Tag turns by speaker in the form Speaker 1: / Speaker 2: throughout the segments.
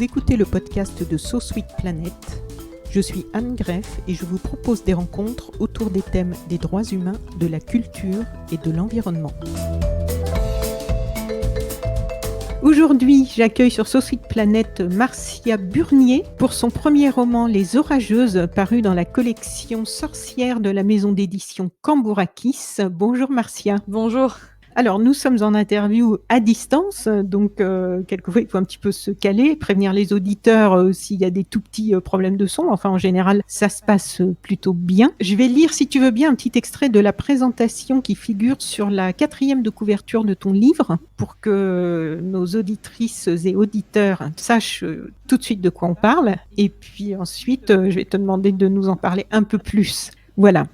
Speaker 1: Vous écoutez le podcast de So Sweet Planet. Je suis Anne Greff et je vous propose des rencontres autour des thèmes des droits humains, de la culture et de l'environnement. Aujourd'hui, j'accueille sur So Sweet Planet Marcia Burnier pour son premier roman Les Orageuses, paru dans la collection Sorcières de la maison d'édition Cambourakis. Bonjour Marcia.
Speaker 2: Bonjour.
Speaker 1: Alors, nous sommes en interview à distance, donc quelquefois il faut un petit peu se caler, prévenir les auditeurs s'il y a des tout petits problèmes de son. Enfin, en général, ça se passe plutôt bien. Je vais lire, si tu veux bien, un petit extrait de la présentation qui figure sur la 4e de couverture de ton livre, pour que nos auditrices et auditeurs sachent tout de suite de quoi on parle. Et puis ensuite, je vais te demander de nous en parler un peu plus. Voilà.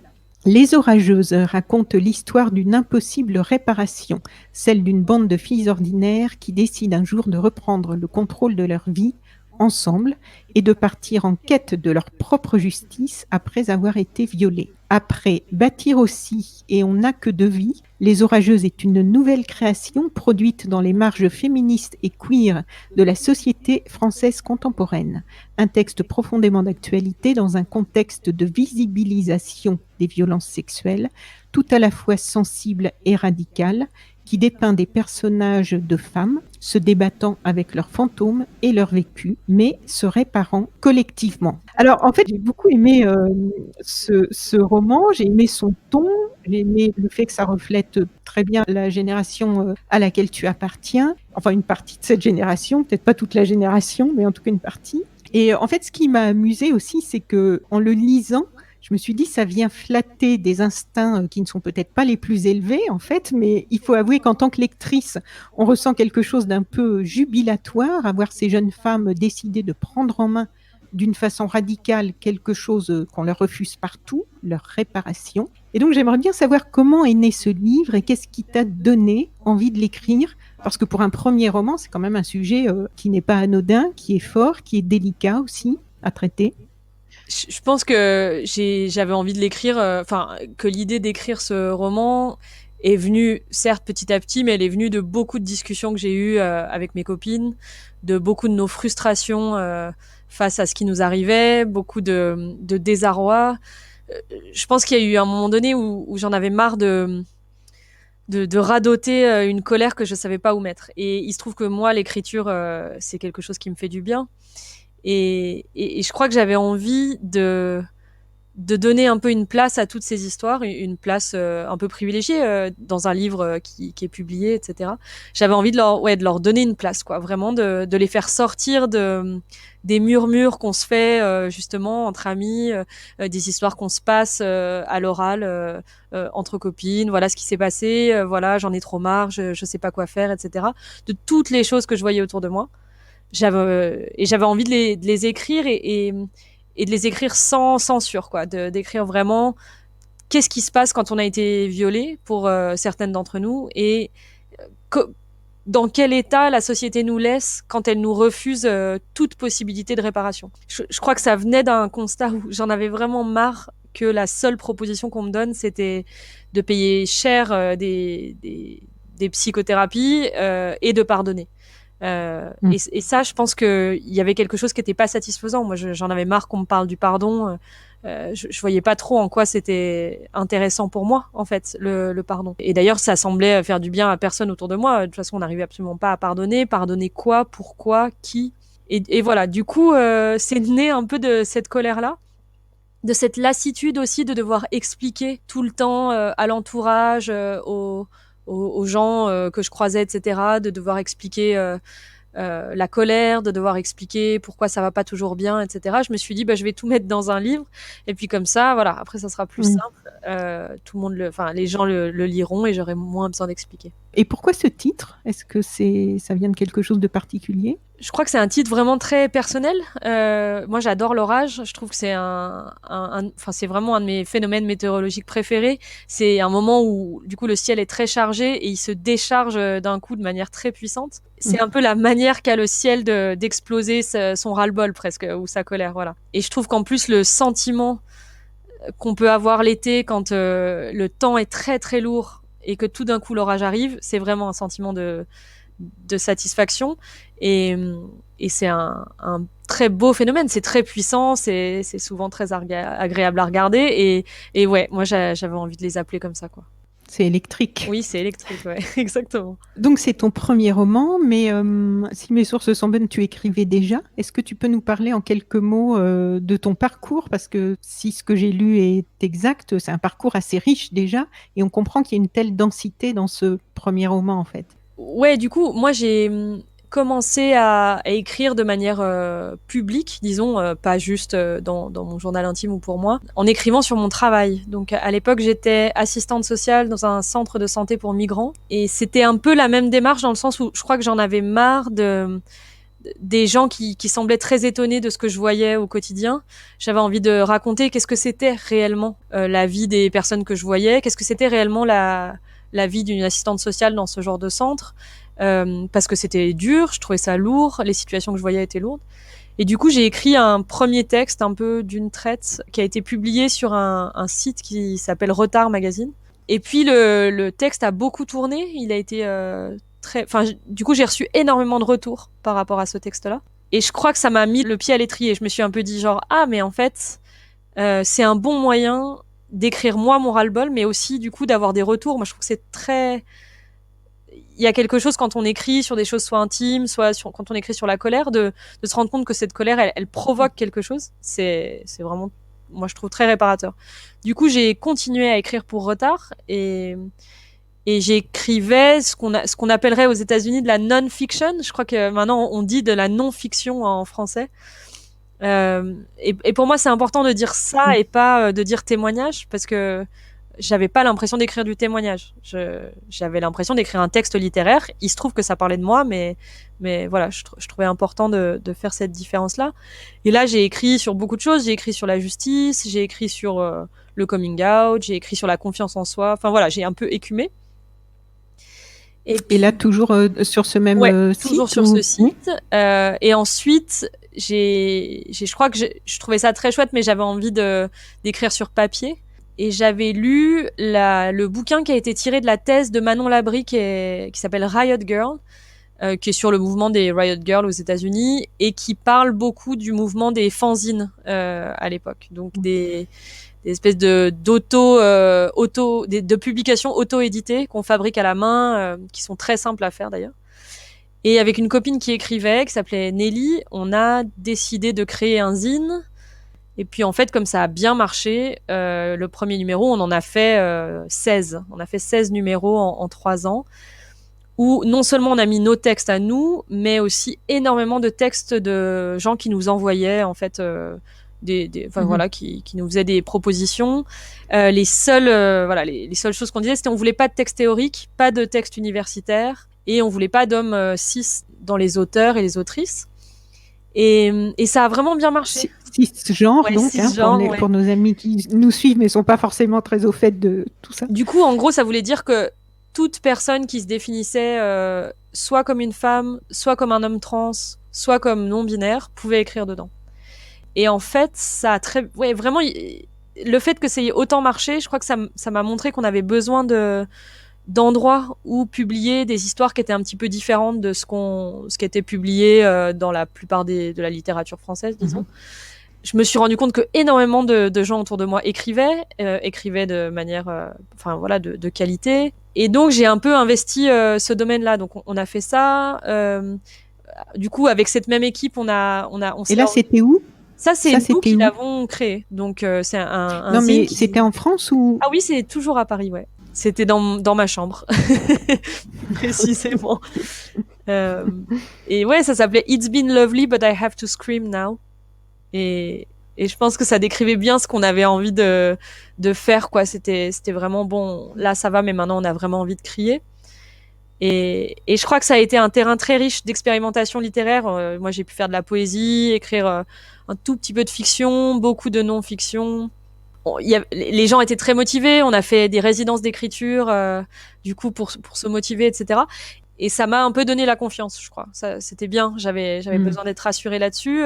Speaker 1: Les Orageuses racontent l'histoire d'une impossible réparation, celle d'une bande de filles ordinaires qui décident un jour de reprendre le contrôle de leur vie ensemble et de partir en quête de leur propre justice après avoir été violées. Après Bâtir aussi et On n'a que 2 vies, Les Orageuses est une nouvelle création produite dans les marges féministes et queer de la société française contemporaine. Un texte profondément d'actualité dans un contexte de visibilisation des violences sexuelles, tout à la fois sensible et radical, qui dépeint des personnages de femmes se débattant avec leurs fantômes et leur vécu, mais se réparant collectivement. Alors, en fait, j'ai beaucoup aimé ce roman, j'ai aimé son ton, j'ai aimé le fait que ça reflète très bien la génération à laquelle tu appartiens, enfin une partie de cette génération, peut-être pas toute la génération, mais en tout cas une partie. Et en fait, ce qui m'a amusée aussi, c'est que en le lisant, je me suis dit, ça vient flatter des instincts qui ne sont peut-être pas les plus élevés, en fait, mais il faut avouer qu'en tant que lectrice, on ressent quelque chose d'un peu jubilatoire à voir ces jeunes femmes décider de prendre en main d'une façon radicale quelque chose qu'on leur refuse partout, leur réparation. Et donc, j'aimerais bien savoir comment est né ce livre et qu'est-ce qui t'a donné envie de l'écrire, parce que pour un premier roman, c'est quand même un sujet qui n'est pas anodin, qui est fort, qui est délicat aussi à traiter.
Speaker 2: Je pense que j'avais envie de l'écrire, que l'idée d'écrire ce roman est venue, certes petit à petit, mais elle est venue de beaucoup de discussions que j'ai eues avec mes copines, de beaucoup de nos frustrations face à ce qui nous arrivait, beaucoup de désarroi. Je pense qu'il y a eu un moment donné où j'en avais marre de radoter une colère que je savais pas où mettre. Et il se trouve que moi, l'écriture, c'est quelque chose qui me fait du bien. Et je crois que j'avais envie de donner un peu une place à toutes ces histoires, une place un peu privilégiée dans un livre qui est publié, etc. J'avais envie de leur donner une place, quoi, vraiment de les faire sortir des murmures qu'on se fait justement entre amis, des histoires qu'on se passe à l'oral entre copines. Voilà ce qui s'est passé, voilà, j'en ai trop marre, je sais pas quoi faire, etc. De toutes les choses que je voyais autour de moi. J'avais envie de les écrire et de les écrire sans censure, quoi, d'écrire vraiment qu'est-ce qui se passe quand on a été violé pour certaines d'entre nous et dans quel état la société nous laisse quand elle nous refuse toute possibilité de réparation. Je crois que ça venait d'un constat où j'en avais vraiment marre que la seule proposition qu'on me donne, c'était de payer cher des psychothérapies et de pardonner. Et ça, je pense qu'il y avait quelque chose qui n'était pas satisfaisant. Moi, j'en avais marre qu'on me parle du pardon. Je voyais pas trop en quoi c'était intéressant pour moi, en fait, le pardon. Et d'ailleurs, ça semblait faire du bien à personne autour de moi. De toute façon, on n'arrivait absolument pas à pardonner. Pardonner quoi, pourquoi, qui. Et voilà, du coup, c'est né un peu de cette colère-là, de cette lassitude aussi de devoir expliquer tout le temps à l'entourage, aux gens que je croisais, etc., de devoir expliquer la colère, de devoir expliquer pourquoi ça va pas toujours bien, etc. Je me suis dit, je vais tout mettre dans un livre, et puis comme ça, voilà, après ça sera plus simple. Tout le monde, les gens le liront et j'aurai moins besoin d'expliquer.
Speaker 1: Et pourquoi ce titre ? Est-ce que ça vient de quelque chose de particulier ?
Speaker 2: Je crois que c'est un titre vraiment très personnel. Moi, j'adore l'orage. Je trouve que c'est c'est vraiment un de mes phénomènes météorologiques préférés. C'est un moment où, du coup, le ciel est très chargé et il se décharge d'un coup de manière très puissante. C'est un peu la manière qu'a le ciel d'exploser son ras-le-bol presque, ou sa colère, voilà. Et je trouve qu'en plus, le sentiment qu'on peut avoir l'été quand le temps est très très lourd et que tout d'un coup l'orage arrive, c'est vraiment un sentiment de satisfaction. Et et c'est un très beau phénomène. C'est très puissant, c'est souvent très agréable à regarder. Et ouais, moi, j'avais envie de les appeler comme ça, quoi.
Speaker 1: C'est électrique.
Speaker 2: Oui, c'est électrique, ouais, exactement.
Speaker 1: Donc c'est ton premier roman, mais si mes sources sont bonnes, tu écrivais déjà. Est-ce que tu peux nous parler en quelques mots de ton parcours? Parce que si ce que j'ai lu est exact, c'est un parcours assez riche déjà, et on comprend qu'il y a une telle densité dans ce premier roman en fait.
Speaker 2: Ouais, du coup, moi j'ai commencé à écrire de manière publique, disons, pas juste dans mon journal intime ou pour moi, en écrivant sur mon travail. Donc à l'époque, j'étais assistante sociale dans un centre de santé pour migrants, et c'était un peu la même démarche dans le sens où je crois que j'en avais marre des gens qui semblaient très étonnés de ce que je voyais au quotidien. J'avais envie de raconter qu'est-ce que c'était réellement la vie des personnes que je voyais, qu'est-ce que c'était réellement la vie d'une assistante sociale dans ce genre de centre, parce que c'était dur, je trouvais ça lourd, les situations que je voyais étaient lourdes. Et du coup, j'ai écrit un premier texte un peu d'une traite qui a été publié sur un site qui s'appelle Retard Magazine. Et puis le texte a beaucoup tourné, il a été du coup, j'ai reçu énormément de retours par rapport à ce texte-là. Et je crois que ça m'a mis le pied à l'étrier. Je me suis un peu dit genre, ah, mais en fait, c'est un bon moyen d'écrire moi mon ras-le-bol, mais aussi du coup d'avoir des retours. Moi, je trouve que c'est très... Il y a quelque chose quand on écrit sur des choses soit intimes, quand on écrit sur la colère, de se rendre compte que cette colère, elle provoque quelque chose. C'est vraiment, moi, je trouve très réparateur. Du coup, j'ai continué à écrire pour Retard, et j'écrivais ce qu'on appellerait aux États-Unis de la non-fiction. Je crois que maintenant on dit de la non-fiction en français. Et pour moi, c'est important de dire ça et pas de dire témoignage, parce que j'avais pas l'impression d'écrire du témoignage. J'avais l'impression d'écrire un texte littéraire. Il se trouve que ça parlait de moi, mais voilà, je trouvais important de faire cette différence-là. Et là, j'ai écrit sur beaucoup de choses. J'ai écrit sur la justice, j'ai écrit sur le coming out, j'ai écrit sur la confiance en soi. Enfin voilà, j'ai un peu écumé.
Speaker 1: Et là, toujours sur ce même site?
Speaker 2: Toujours sur ce site. Et ensuite, je crois que je trouvais ça très chouette, mais j'avais envie d'écrire sur papier. Et j'avais lu le bouquin qui a été tiré de la thèse de Manon Labrie qui s'appelle Riot Girl, qui est sur le mouvement des Riot Girls aux États-Unis et qui parle beaucoup du mouvement des fanzines à l'époque. Donc des espèces de publications auto-éditées qu'on fabrique à la main, qui sont très simples à faire d'ailleurs. Et avec une copine qui écrivait, qui s'appelait Nelly, on a décidé de créer un zine. Et puis en fait, comme ça a bien marché, le premier numéro, on en a fait 16. On a fait 16 numéros en 3 ans, où non seulement on a mis nos textes à nous, mais aussi énormément de textes de gens qui nous envoyaient en fait voilà, qui nous faisaient des propositions. Les seules choses qu'on disait, c'était on voulait pas de texte théorique, pas de texte universitaire, et on voulait pas d'hommes cis dans les auteurs et les autrices. Et ça a vraiment bien marché.
Speaker 1: Cisgenres,
Speaker 2: ouais,
Speaker 1: donc, pour nos amis qui nous suivent mais sont pas forcément très au fait de tout ça.
Speaker 2: Du coup, en gros, ça voulait dire que toute personne qui se définissait soit comme une femme, soit comme un homme trans, soit comme non-binaire, pouvait écrire dedans. Et en fait, ça a vraiment, le fait que ça ait autant marché, je crois que ça m'a montré qu'on avait besoin d'endroits où publier des histoires qui étaient un petit peu différentes de ce qui était publié dans la plupart de la littérature française, disons. Je me suis rendu compte que énormément de gens autour de moi écrivaient de manière, de qualité. Et donc j'ai un peu investi ce domaine-là. Donc on a fait ça. Du coup, avec cette même équipe, on
Speaker 1: Et là, c'était où?
Speaker 2: Ça, c'est nous qui l'avons créé. Donc c'est un
Speaker 1: non, mais c'était en France ou?
Speaker 2: Ah oui, c'est toujours à Paris, ouais. C'était dans ma chambre, précisément. Et ouais, ça s'appelait It's Been Lovely, but I Have to Scream Now. Et je pense que ça décrivait bien ce qu'on avait envie de faire, quoi. C'était vraiment bon. Là, ça va, mais maintenant, on a vraiment envie de crier. Et je crois que ça a été un terrain très riche d'expérimentation littéraire. Moi, j'ai pu faire de la poésie, écrire un tout petit peu de fiction, beaucoup de non-fiction. Les gens étaient très motivés. On a fait des résidences d'écriture, du coup, pour se motiver, etc. Et ça m'a un peu donné la confiance, je crois. Ça, c'était bien. J'avais besoin d'être rassurée là-dessus.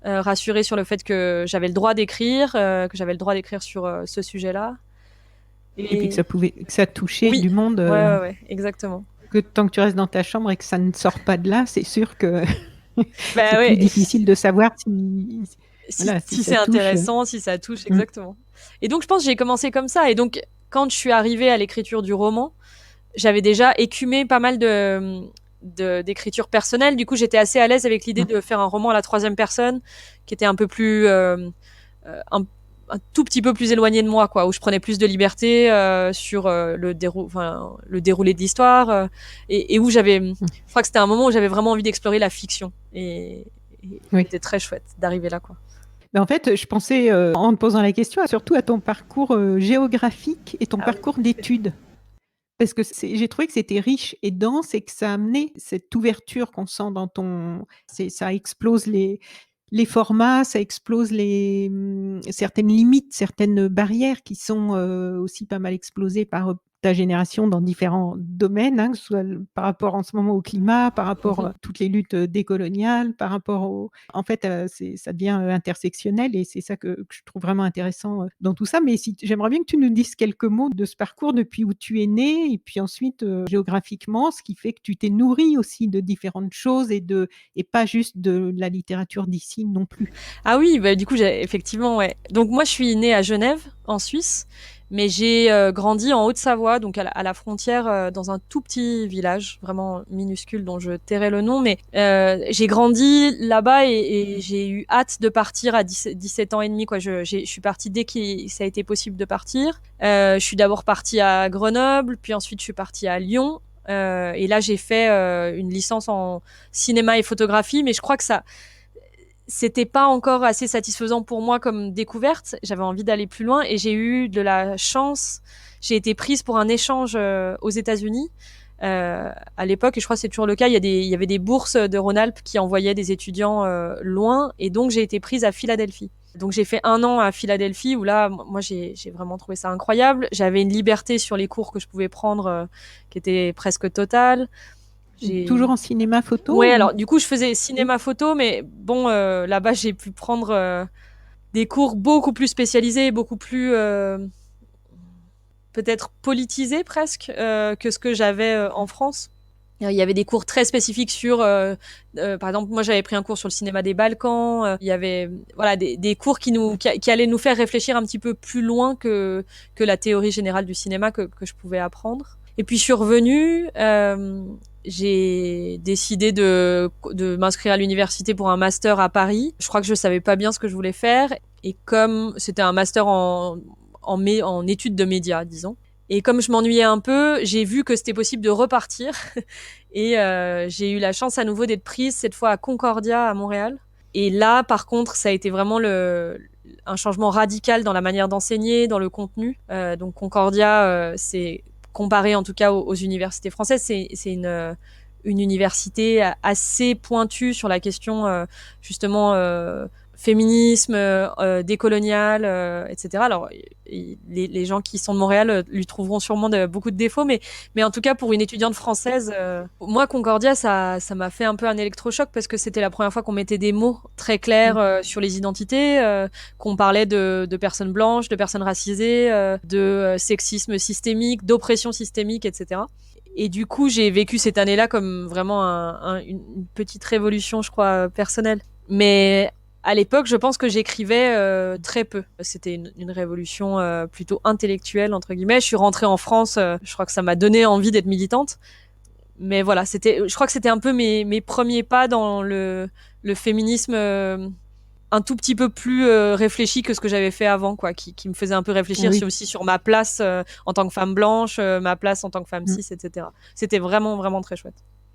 Speaker 2: Rassurée sur le fait que j'avais le droit d'écrire, que j'avais le droit d'écrire sur ce sujet-là.
Speaker 1: Et puis que ça touchait du monde.
Speaker 2: Ouais, exactement.
Speaker 1: Que tant que tu restes dans ta chambre et que ça ne sort pas de là, c'est sûr que...
Speaker 2: Bah
Speaker 1: C'est plus
Speaker 2: ouais,
Speaker 1: difficile de savoir si
Speaker 2: si,
Speaker 1: voilà, si
Speaker 2: si
Speaker 1: ça
Speaker 2: c'est
Speaker 1: touche.
Speaker 2: intéressant, si ça touche,
Speaker 1: Mmh.
Speaker 2: exactement. Et donc je pense que j'ai commencé comme ça. Et donc quand je suis arrivée à l'écriture du roman, j'avais déjà écumé pas mal d'écriture personnelle. Du coup, j'étais assez à l'aise avec l'idée
Speaker 1: Mmh.
Speaker 2: de faire un roman à la troisième personne, qui était un peu plus, un tout petit peu plus éloigné de moi, quoi, où je prenais plus de liberté sur le déroulé de l'histoire, et où
Speaker 1: Mmh.
Speaker 2: je crois que c'était un moment où j'avais vraiment envie d'explorer la fiction, et
Speaker 1: Oui.
Speaker 2: c'était très chouette d'arriver là, quoi.
Speaker 1: Mais en fait, je pensais, en te posant la question, surtout à ton parcours, géographique et ton
Speaker 2: Ah oui.
Speaker 1: parcours d'études. Parce que j'ai trouvé que c'était riche et dense et que ça amenait cette ouverture qu'on sent dans ton ça explose les formats, ça explose certaines limites, certaines barrières qui sont, aussi pas mal explosées par, ta génération dans différents domaines, hein, que ce soit par rapport en ce moment au climat, par rapport, à toutes les luttes, décoloniales, par rapport au en fait, ça devient, intersectionnel et c'est ça que je trouve vraiment intéressant, dans tout ça. Mais si j'aimerais bien que tu nous dises quelques mots de ce parcours depuis où tu es né et puis ensuite, géographiquement, ce qui fait que tu t'es nourri aussi de différentes choses et pas juste de la littérature d'ici non plus.
Speaker 2: Ah oui, bah, du coup, effectivement, ouais. Donc moi, je suis née à Genève, en Suisse, mais j'ai grandi en Haute-Savoie, donc à la frontière, dans un tout petit village, vraiment minuscule, dont je tairai le nom. Mais j'ai grandi là-bas, et j'ai eu hâte de partir à 17 ans et demi, quoi. Je suis partie dès que ça a été possible de partir. Je suis d'abord partie à Grenoble, puis ensuite je suis partie à Lyon. Et là, j'ai fait une licence en cinéma et photographie, mais je crois que ça c'était pas encore assez satisfaisant pour moi comme découverte. J'avais envie d'aller plus loin, et j'ai eu de la chance. J'ai été prise pour un échange aux États-Unis à l'époque, et je crois que c'est toujours le cas. Il y avait des bourses de Rhône-Alpes qui envoyaient des étudiants loin, et donc j'ai été prise à Philadelphie. Donc j'ai fait 1 an à Philadelphie, où là, moi j'ai vraiment trouvé ça incroyable. J'avais une liberté sur les cours que je pouvais prendre qui était presque totale.
Speaker 1: Toujours
Speaker 2: J'ai
Speaker 1: en cinéma photo
Speaker 2: Ouais,
Speaker 1: ou?
Speaker 2: alors du coup, je faisais
Speaker 1: Oui.
Speaker 2: cinéma photo, mais bon, là-bas, j'ai pu prendre des cours beaucoup plus spécialisés, beaucoup plus peut-être politisés presque que ce que j'avais en France. Il y avait des cours très spécifiques sur, par exemple, moi j'avais pris un cours sur le cinéma des Balkans. Il y avait voilà des cours qui allaient nous faire réfléchir un petit peu plus loin que la théorie générale du cinéma que je pouvais apprendre. Et puis je suis revenue. J'ai décidé de m'inscrire à l'université pour un master à Paris. Je crois que je savais pas bien ce que je voulais faire. Et comme c'était un master en études de médias, disons. Et comme je m'ennuyais un peu, j'ai vu que c'était possible de repartir. Et j'ai eu la chance à nouveau d'être prise, cette fois à Concordia, à Montréal. Et là, par contre, ça a été vraiment un changement radical dans la manière d'enseigner, dans le contenu. Donc Concordia, c'est comparé en tout cas aux universités françaises, c'est une université assez pointue sur la question justement féminisme, décolonial, etc. Alors les gens qui sont de Montréal lui trouveront sûrement beaucoup de défauts, mais en tout cas pour une étudiante française, moi Concordia ça m'a fait un peu un électrochoc, parce que c'était la première fois qu'on mettait des mots très clairs sur les identités, qu'on parlait de personnes blanches, de personnes racisées, de sexisme systémique, d'oppression systémique, etc. Et du coup, j'ai vécu cette année-là comme vraiment une petite révolution, je crois, personnelle. Mais à l'époque, je pense que j'écrivais très peu. C'était une révolution plutôt intellectuelle, entre guillemets. Je suis rentrée en France, je crois que ça m'a donné envie d'être militante. Mais voilà, je crois que c'était un peu mes premiers pas dans le féminisme un tout petit peu plus réfléchi que ce que j'avais fait avant, quoi, qui me faisait un peu
Speaker 1: Ah
Speaker 2: réfléchir
Speaker 1: oui.
Speaker 2: aussi sur ma place en tant que femme blanche, ma place en tant que femme
Speaker 1: Mmh.
Speaker 2: cis, etc. C'était vraiment, vraiment très chouette.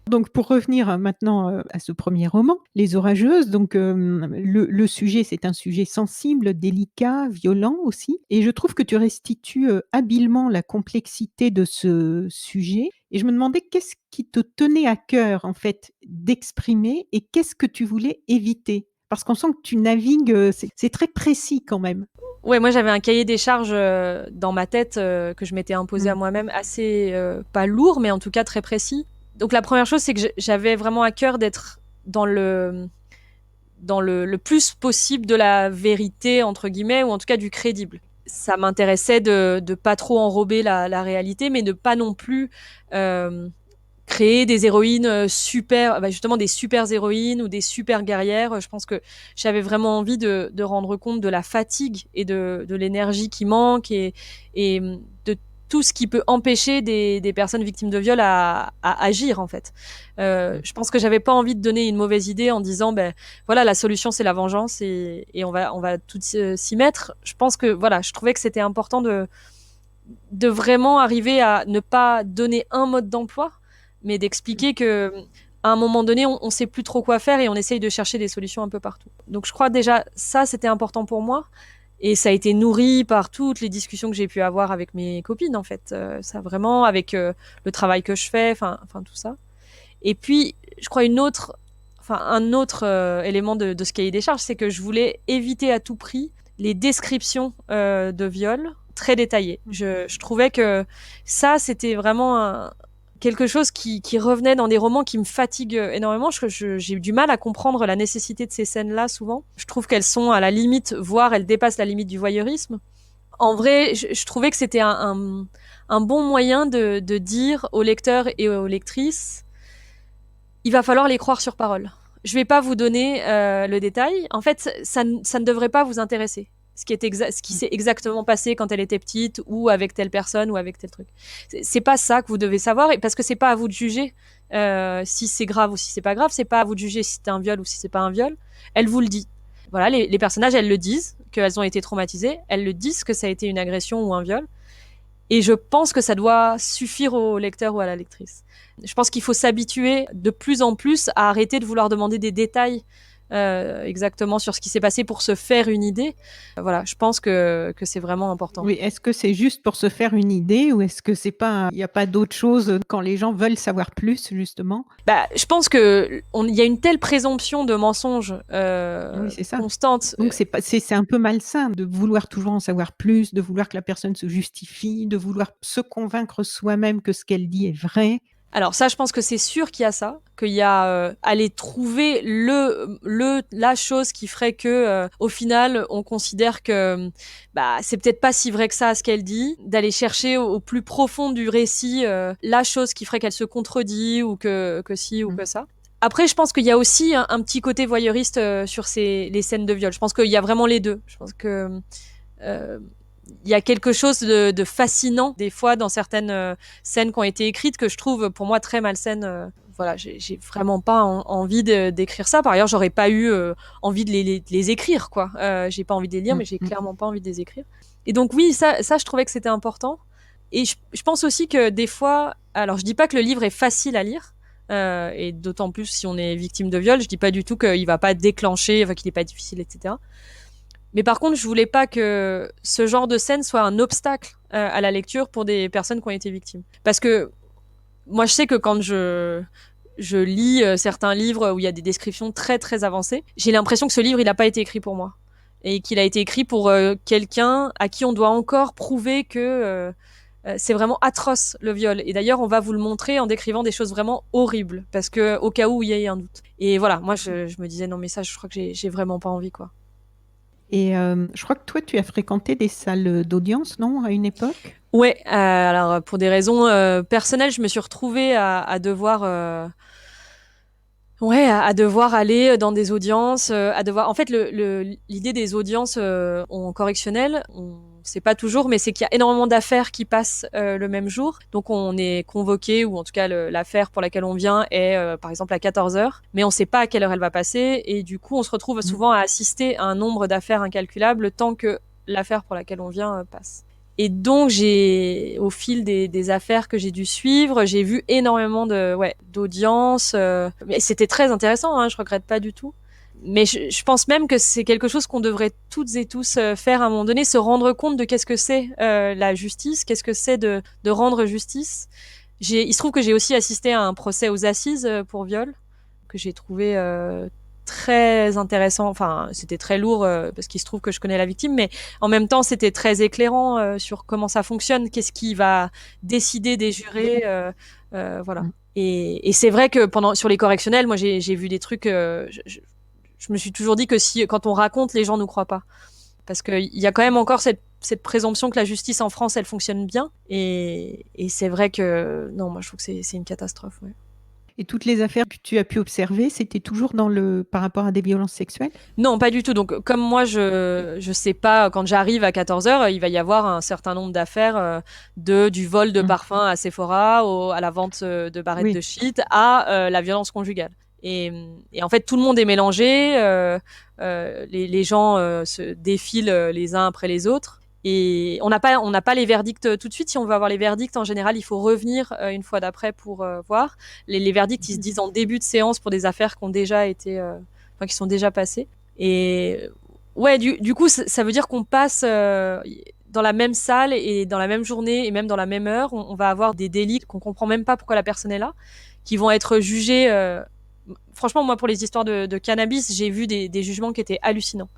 Speaker 1: Donc pour revenir, maintenant, à ce premier roman, Les Orageuses, donc le sujet, c'est un sujet sensible, délicat, violent aussi et je trouve que tu restitues, habilement la complexité de ce sujet et je me demandais qu'est-ce qui te tenait à cœur, en fait, d'exprimer et qu'est-ce que tu voulais éviter? Parce qu'on sent que tu navigues, c'est très précis quand même.
Speaker 2: Ouais, moi j'avais un cahier des charges dans ma tête que je m'étais imposé à
Speaker 1: Mmh.
Speaker 2: moi-même, assez pas lourd, mais en tout cas très précis. Donc la première chose, c'est que j'avais vraiment à cœur d'être le plus possible de la vérité, entre guillemets, ou en tout cas du crédible. Ça m'intéressait de pas trop enrober la réalité, mais de pas non plus euh, créer des héroïnes super, justement des super héroïnes ou des super guerrières. Je pense que j'avais vraiment envie de rendre compte de la fatigue et de l'énergie qui manque et de tout ce qui peut empêcher des personnes victimes de viol à agir en fait. Je pense que j'avais pas envie de donner une mauvaise idée en disant voilà, la solution c'est la vengeance et on va tout s'y mettre. Je pense que voilà, je trouvais que c'était important de vraiment arriver à ne pas donner un mode d'emploi, mais d'expliquer que à un moment donné, on sait plus trop quoi faire et on essaye de chercher des solutions un peu partout. Donc je crois déjà ça c'était important pour moi et ça a été nourri par toutes les discussions que j'ai pu avoir avec mes copines en fait. Ça vraiment avec le travail que je fais, enfin tout ça. Et puis je crois un autre élément de ce cahier des charges, c'est que je voulais éviter à tout prix les descriptions de viol très détaillées. Je trouvais que ça, c'était vraiment quelque chose qui revenait dans des romans qui me fatiguent énormément. J'ai eu du mal à comprendre la nécessité de ces scènes-là souvent. Je trouve qu'elles sont à la limite, voire elles dépassent la limite du voyeurisme. En vrai, je trouvais que c'était un bon moyen de dire aux lecteurs et aux lectrices, il va falloir les croire sur parole. Je vais pas vous donner le détail. En fait, ça ne devrait pas vous intéresser. Ce qui s'est exactement passé quand elle était petite, ou avec telle personne, ou avec tel truc. C'est pas ça que vous devez savoir, parce que c'est pas à vous de juger si c'est grave ou si c'est pas grave. C'est pas à vous de juger si c'est un viol ou si c'est pas un viol. Elle vous le dit. Voilà, les personnages, elles le disent, qu'elles ont été traumatisées. Elles le disent que ça a été une agression ou un viol. Et je pense que ça doit suffire au lecteur ou à la lectrice. Je pense qu'il faut s'habituer de plus en plus à arrêter de vouloir demander des détails exactement sur ce qui s'est passé pour se faire une idée. Voilà, je pense que c'est vraiment important.
Speaker 1: Oui, est-ce que c'est juste pour se faire une idée ou est-ce que c'est pas, il n'y a pas d'autre chose quand les gens veulent savoir plus, justement?
Speaker 2: Je pense que il y a une telle présomption de mensonge
Speaker 1: Oui, c'est ça.
Speaker 2: constante.
Speaker 1: Donc c'est un peu malsain de vouloir toujours en savoir plus, de vouloir que la personne se justifie, de vouloir se convaincre soi-même que ce qu'elle dit est vrai.
Speaker 2: Alors ça, je pense que c'est sûr qu'il y a ça, qu'il y a aller trouver la chose qui ferait que au final on considère que c'est peut-être pas si vrai que ça ce qu'elle dit, d'aller chercher au plus profond du récit la chose qui ferait qu'elle se contredit ou que si ou que ça. Après, je pense qu'il y a aussi un petit côté voyeuriste sur les scènes de viol. Je pense qu'il y a vraiment les deux. Je pense que il y a quelque chose de fascinant des fois dans certaines scènes qui ont été écrites que je trouve pour moi très malsaines. Voilà, j'ai vraiment pas envie d'écrire ça. Par ailleurs, j'aurais pas eu envie de les écrire, quoi. J'ai pas envie de les lire, mais j'ai clairement pas envie de les écrire. Et donc oui, ça je trouvais que c'était important. Et je pense aussi que des fois, alors je dis pas que le livre est facile à lire, et d'autant plus si on est victime de viol, je dis pas du tout qu'il va pas déclencher, enfin qu'il est pas difficile, etc. Mais par contre, je voulais pas que ce genre de scène soit un obstacle à la lecture pour des personnes qui ont été victimes. Parce que moi, je sais que quand je lis certains livres où il y a des descriptions très très avancées, j'ai l'impression que ce livre, il n'a pas été écrit pour moi. Et qu'il a été écrit pour quelqu'un à qui on doit encore prouver que c'est vraiment atroce le viol. Et d'ailleurs, on va vous le montrer en décrivant des choses vraiment horribles, parce que au cas où il y ait un doute. Et voilà, moi je me disais non mais ça, je crois que j'ai vraiment pas envie, quoi.
Speaker 1: Et je crois que toi, tu as fréquenté des salles d'audience, non, à une époque?
Speaker 2: Ouais, alors pour des raisons personnelles, je me suis retrouvée à devoir à devoir aller dans des audiences, à devoir. En fait, l'idée des audiences en correctionnel, on sait pas toujours, mais c'est qu'il y a énormément d'affaires qui passent le même jour. Donc, on est convoqué, ou en tout cas, l'affaire pour laquelle on vient est, par exemple, à 14 heures, mais on sait pas à quelle heure elle va passer. Et du coup, on se retrouve souvent à assister à un nombre d'affaires incalculable tant que l'affaire pour laquelle on vient passe. Et donc, au fil des affaires que j'ai dû suivre, j'ai vu énormément d'audiences. Mais c'était très intéressant, hein, je regrette pas du tout. Mais je pense même que c'est quelque chose qu'on devrait toutes et tous faire à un moment donné, se rendre compte de qu'est-ce que c'est la justice, qu'est-ce que c'est de rendre justice. Il se trouve que j'ai aussi assisté à un procès aux assises pour viol, que j'ai trouvé très intéressant. Enfin, c'était très lourd parce qu'il se trouve que je connais la victime, mais en même temps, c'était très éclairant sur comment ça fonctionne, qu'est-ce qui va décider des jurés, voilà. Et c'est vrai que sur les correctionnels, moi, j'ai vu des trucs. Je me suis toujours dit que quand on raconte, les gens nous croient pas. parce qu'il y a quand même encore cette présomption que la justice en France, elle fonctionne bien. Et c'est vrai que, non, moi, je trouve que c'est une catastrophe. Ouais.
Speaker 1: Et toutes les affaires que tu as pu observer, c'était toujours par rapport à des violences sexuelles?
Speaker 2: Non, pas du tout. Donc, comme moi, je sais pas, quand j'arrive à 14h, il va y avoir un certain nombre d'affaires du vol de
Speaker 1: Mmh.
Speaker 2: parfum à Sephora, à la vente de barrettes de
Speaker 1: Oui.
Speaker 2: shit, à la violence conjugale. Et en fait, tout le monde est mélangé. Les gens se défilent les uns après les autres. Et on n'a pas les verdicts tout de suite. Si on veut avoir les verdicts, en général, il faut revenir une fois d'après pour voir. Les verdicts, ils se disent en début de séance pour des affaires qui ont déjà été, qui sont déjà passées. Et ouais, du coup, ça veut dire qu'on passe dans la même salle et dans la même journée et même dans la même heure, on va avoir des délits qu'on comprend même pas pourquoi la personne est là, qui vont être jugés. Franchement, moi, pour les histoires de cannabis, j'ai vu des jugements qui étaient hallucinants.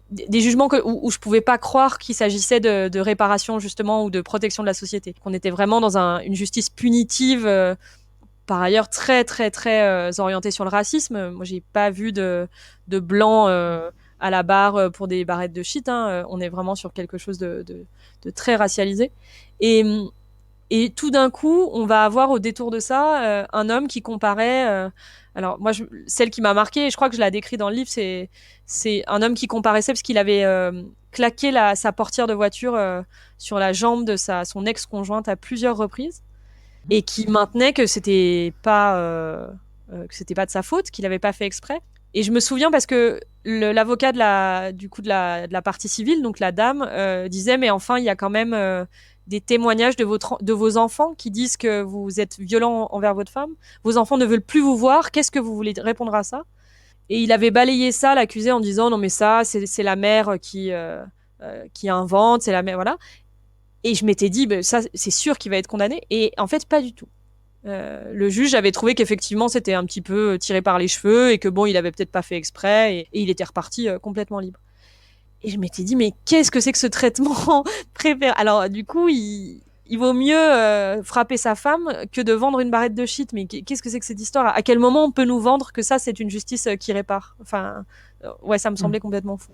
Speaker 2: Des jugements où je pouvais pas croire qu'il s'agissait de réparation justement ou de protection de la société. Qu'on était vraiment dans une justice punitive, par ailleurs très très très orientée sur le racisme. Moi, j'ai pas vu de blanc à la barre pour des barrettes de shit. Hein. On est vraiment sur quelque chose de très racialisé. Et, et tout d'un coup, on va avoir au détour de ça un homme qui comparait. Alors moi, celle qui m'a marquée, et je crois que je la décris dans le livre, c'est un homme qui comparaissait parce qu'il avait claqué sa portière de voiture sur la jambe de son ex-conjointe à plusieurs reprises et qui maintenait que c'était pas de sa faute, qu'il n'avait pas fait exprès. Et je me souviens parce que l'avocat de la partie civile, donc la dame, disait mais enfin il y a quand même des témoignages de vos enfants qui disent que vous êtes violent envers votre femme. Vos enfants ne veulent plus vous voir. Qu'est-ce que vous voulez répondre à ça? Et il avait balayé ça, l'accusé, en disant non mais ça c'est la mère qui invente, c'est la mère, voilà. Et je m'étais dit ça c'est sûr qu'il va être condamné. Et en fait pas du tout. Le juge avait trouvé qu'effectivement c'était un petit peu tiré par les cheveux et que bon il avait peut-être pas fait exprès et il était reparti complètement libre. Et je m'étais dit mais qu'est-ce que c'est que ce traitement préféré? Alors du coup il vaut mieux frapper sa femme que de vendre une barrette de shit. Mais qu'est-ce que c'est que cette histoire? À quel moment on peut nous vendre que ça c'est une justice qui répare? Enfin ouais, ça me semblait complètement fou.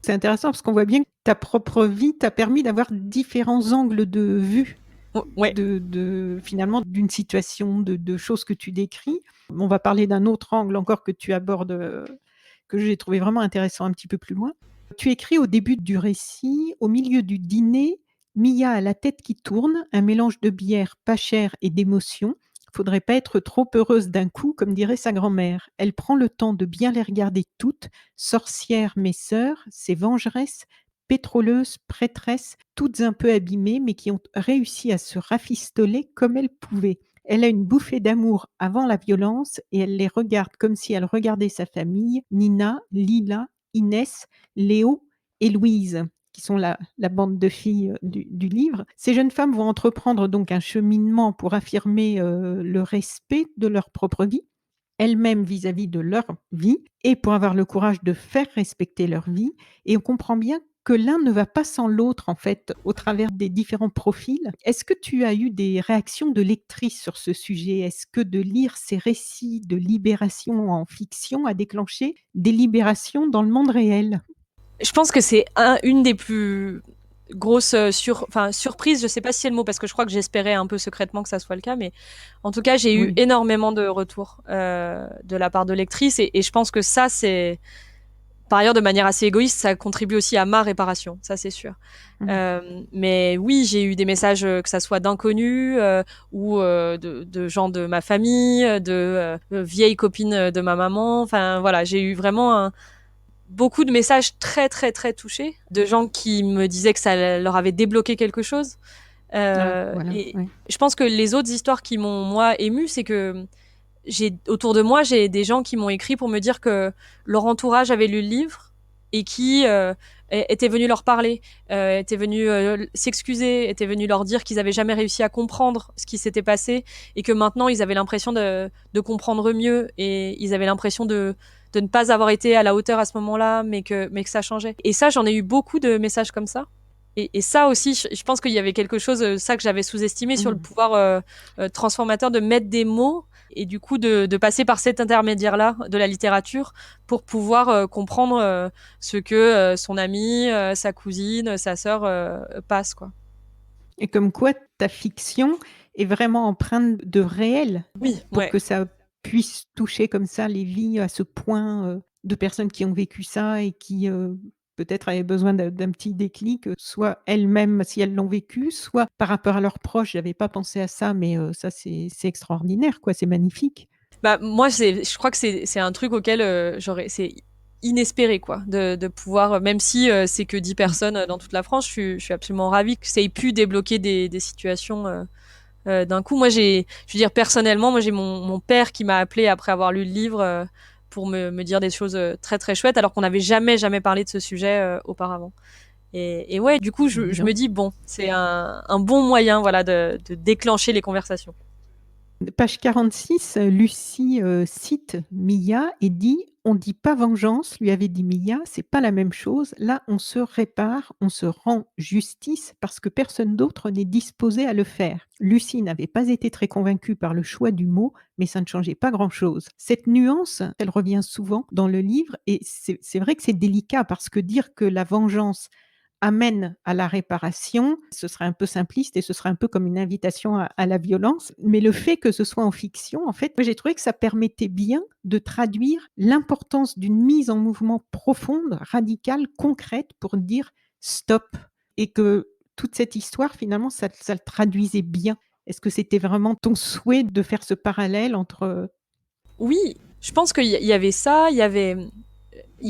Speaker 1: C'est intéressant parce qu'on voit bien que ta propre vie t'a permis d'avoir différents angles de vue
Speaker 2: Ouais.
Speaker 1: finalement d'une situation, de choses que tu décris. On va parler d'un autre angle encore que tu abordes, que j'ai trouvé vraiment intéressant un petit peu plus loin. Tu écris au début du récit: «Au milieu du dîner, Mia a la tête qui tourne, un mélange de bière pas chère et d'émotion. Faudrait pas être trop heureuse d'un coup, comme dirait sa grand-mère. Elle prend le temps de bien les regarder toutes, sorcières mes sœurs, ces vengeresses, pétroleuses, prêtresses, toutes un peu abîmées, mais qui ont réussi à se rafistoler comme elles pouvaient. Elle a une bouffée d'amour avant la violence et elle les regarde comme si elle regardait sa famille, Nina, Lila, Inès, Léo et Louise», qui sont la bande de filles du livre. Ces jeunes femmes vont entreprendre donc un cheminement pour affirmer le respect de leur propre vie, elles-mêmes vis-à-vis de leur vie, et pour avoir le courage de faire respecter leur vie. Et on comprend bien que l'un ne va pas sans l'autre, en fait, au travers des différents profils. Est-ce que tu as eu des réactions de lectrices sur ce sujet? Est-ce que de lire ces récits de libération en fiction a déclenché des libérations dans le monde réel?
Speaker 2: Je pense que c'est une des plus grosses surprises, je sais pas si c'est le mot parce que je crois que j'espérais un peu secrètement que ça soit le cas, mais en tout cas j'ai eu
Speaker 1: Oui.
Speaker 2: énormément de retours de la part de lectrices et je pense que ça c'est par ailleurs de manière assez égoïste, ça contribue aussi à ma réparation, ça c'est sûr. Mais oui, j'ai eu des messages que ça soit d'inconnus ou de gens de ma famille, de vieilles copines de ma maman. Enfin voilà, j'ai eu vraiment beaucoup de messages très très très touchés de gens qui me disaient que ça leur avait débloqué quelque chose.
Speaker 1: Ah, voilà,
Speaker 2: Et
Speaker 1: ouais.
Speaker 2: je pense que les autres histoires qui m'ont moi émue, c'est que autour de moi j'ai des gens qui m'ont écrit pour me dire que leur entourage avait lu le livre et qui étaient venus leur parler, étaient venus s'excuser, étaient venus leur dire qu'ils avaient jamais réussi à comprendre ce qui s'était passé et que maintenant ils avaient l'impression de comprendre mieux et ils avaient l'impression de ne pas avoir été à la hauteur à ce moment-là, mais que ça changeait. Et ça, j'en ai eu beaucoup de messages comme ça. Et ça aussi, je pense qu'il y avait quelque chose, ça que j'avais sous-estimé sur le pouvoir transformateur de mettre des mots Et du coup, de passer par cet intermédiaire-là de la littérature pour pouvoir comprendre ce que son ami, sa cousine, sa sœur passent, quoi.
Speaker 1: Et comme quoi ta fiction est vraiment empreinte de réel
Speaker 2: Oui,
Speaker 1: pour
Speaker 2: ouais.
Speaker 1: que ça puisse toucher comme ça les vies à ce point, de personnes qui ont vécu ça et qui, peut-être avaient besoin d'un petit déclic, soit elles-mêmes si elles l'ont vécu, soit par rapport à leurs proches. J'avais pas pensé à ça, mais ça c'est extraordinaire quoi, c'est magnifique.
Speaker 2: Bah, moi, je crois que c'est un truc auquel c'est inespéré, quoi, de pouvoir, même si c'est que 10
Speaker 1: Mmh.
Speaker 2: personnes dans toute la France, je suis absolument ravie que ça ait pu débloquer des situations d'un coup. Moi, je veux dire, personnellement, moi, j'ai mon père qui m'a appelé après avoir lu le livre pour me dire des choses très, très chouettes, alors qu'on n'avait jamais parlé de ce sujet auparavant. Et ouais, du coup,
Speaker 1: Dis
Speaker 2: je me
Speaker 1: donc.
Speaker 2: dis, bon, c'est un bon moyen, voilà, de déclencher les conversations.
Speaker 1: Page 46, Lucie, cite Mia et dit: «On dit pas vengeance», lui avait dit Mia, «c'est pas la même chose. Là, on se répare, on se rend justice parce que personne d'autre n'est disposé à le faire». Lucie n'avait pas été très convaincue par le choix du mot, mais ça ne changeait pas grand-chose. Cette nuance, elle revient souvent dans le livre et c'est vrai que c'est délicat parce que dire que la vengeance amène à la réparation, ce serait un peu simpliste et ce serait un peu comme une invitation à la violence. Mais le fait que ce soit en fiction, en fait, moi j'ai trouvé que ça permettait bien de traduire l'importance d'une mise en mouvement profonde, radicale, concrète pour dire stop. Et que toute cette histoire, finalement, ça le traduisait bien. Est-ce que c'était vraiment ton souhait de faire ce parallèle entre...
Speaker 2: Oui, je pense qu'il y avait ça, il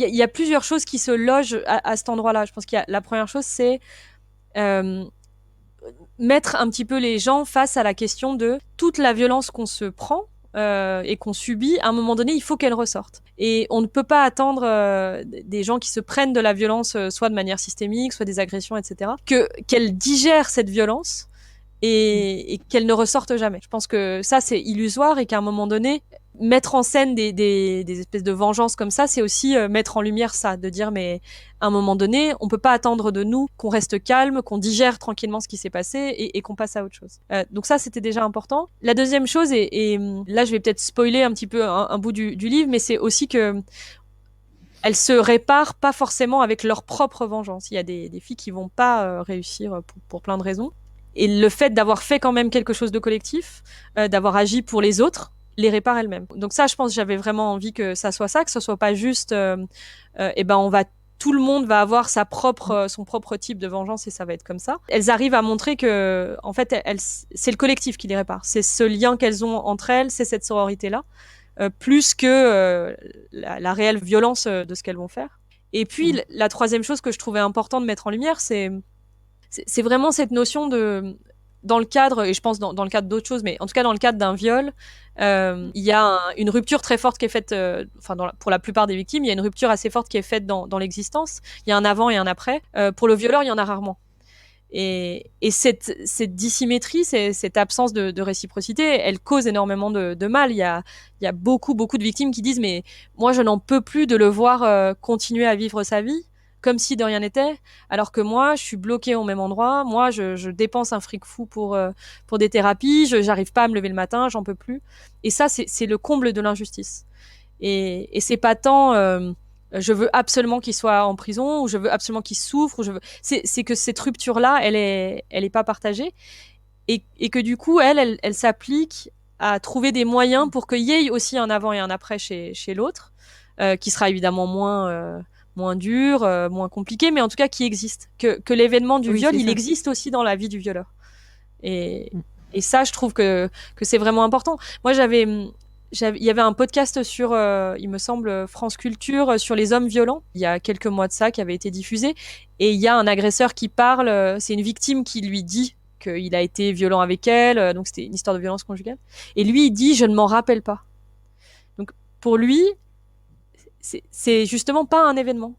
Speaker 2: y a plusieurs choses qui se logent à cet endroit-là. Je pense qu'il y a la première chose, c'est euh, mettre un petit peu les gens face à la question de toute la violence qu'on se prend et qu'on subit. À un moment donné, il faut qu'elle ressorte. Et on ne peut pas attendre des gens qui se prennent de la violence, soit de manière systémique, soit des agressions, etc., qu'elles digèrent cette violence et qu'elle ne ressorte jamais. Je pense que ça, c'est illusoire et qu'à un moment donné, mettre en scène des espèces de vengeances comme ça, c'est aussi mettre en lumière ça, de dire mais à un moment donné, on peut pas attendre de nous qu'on reste calme, qu'on digère tranquillement ce qui s'est passé et qu'on passe à autre chose. Donc ça, c'était déjà important. La deuxième chose, et là, je vais peut-être spoiler un petit peu un bout du livre, mais c'est aussi que elles se réparent pas forcément avec leur propre vengeance. Il y a des filles qui vont pas réussir pour plein de raisons. Et le fait d'avoir fait quand même quelque chose de collectif, d'avoir agi pour les autres, les répare elles-mêmes. Donc ça, je pense que j'avais vraiment envie que ça soit ça, que ce soit pas juste, et ben tout le monde va avoir son propre type de vengeance et ça va être comme ça. Elles arrivent à montrer que, en fait, c'est le collectif qui les répare. C'est ce lien qu'elles ont entre elles, c'est cette sororité-là, plus que la réelle violence de ce qu'elles vont faire. Et puis, la troisième chose que je trouvais important de mettre en lumière, c'est vraiment cette notion de, dans le cadre, et je pense dans le cadre d'autres choses, mais en tout cas dans le cadre d'un viol, il y a une rupture très forte qui est faite, pour la plupart des victimes, il y a une rupture assez forte qui est faite dans l'existence. Il y a un avant et un après. Pour le violeur, il y en a rarement. Et cette dissymétrie, cette absence de réciprocité, elle cause énormément de mal. Il y a beaucoup de victimes qui disent mais moi je n'en peux plus de le voir continuer à vivre sa vie comme si de rien n'était, alors que moi je suis bloquée au même endroit. Moi je dépense un fric fou pour des thérapies, j'arrive pas à me lever le matin, j'en peux plus. Et ça c'est le comble de l'injustice. Et c'est pas tant je veux absolument qu'il soit en prison ou je veux absolument qu'il souffre. C'est que cette rupture là, elle est pas partagée et que du coup elle s'applique à trouver des moyens pour qu'il y ait aussi un avant et un après chez l'autre, qui sera évidemment moins dur, moins compliqué, mais en tout cas qui existe. Que l'événement du
Speaker 1: Oui,
Speaker 2: viol,
Speaker 1: c'est
Speaker 2: il
Speaker 1: ça.
Speaker 2: existe aussi dans la vie du violeur. Et ça, je trouve que c'est vraiment important. Moi, il y avait un podcast sur, il me semble, France Culture, sur les hommes violents, il y a quelques mois de ça, qui avait été diffusé. Et il y a un agresseur qui parle, c'est une victime qui lui dit qu'il a été violent avec elle, donc c'était une histoire de violence conjugale. Et lui, il dit, je ne m'en rappelle pas. Donc, pour lui, c'est justement pas un événement.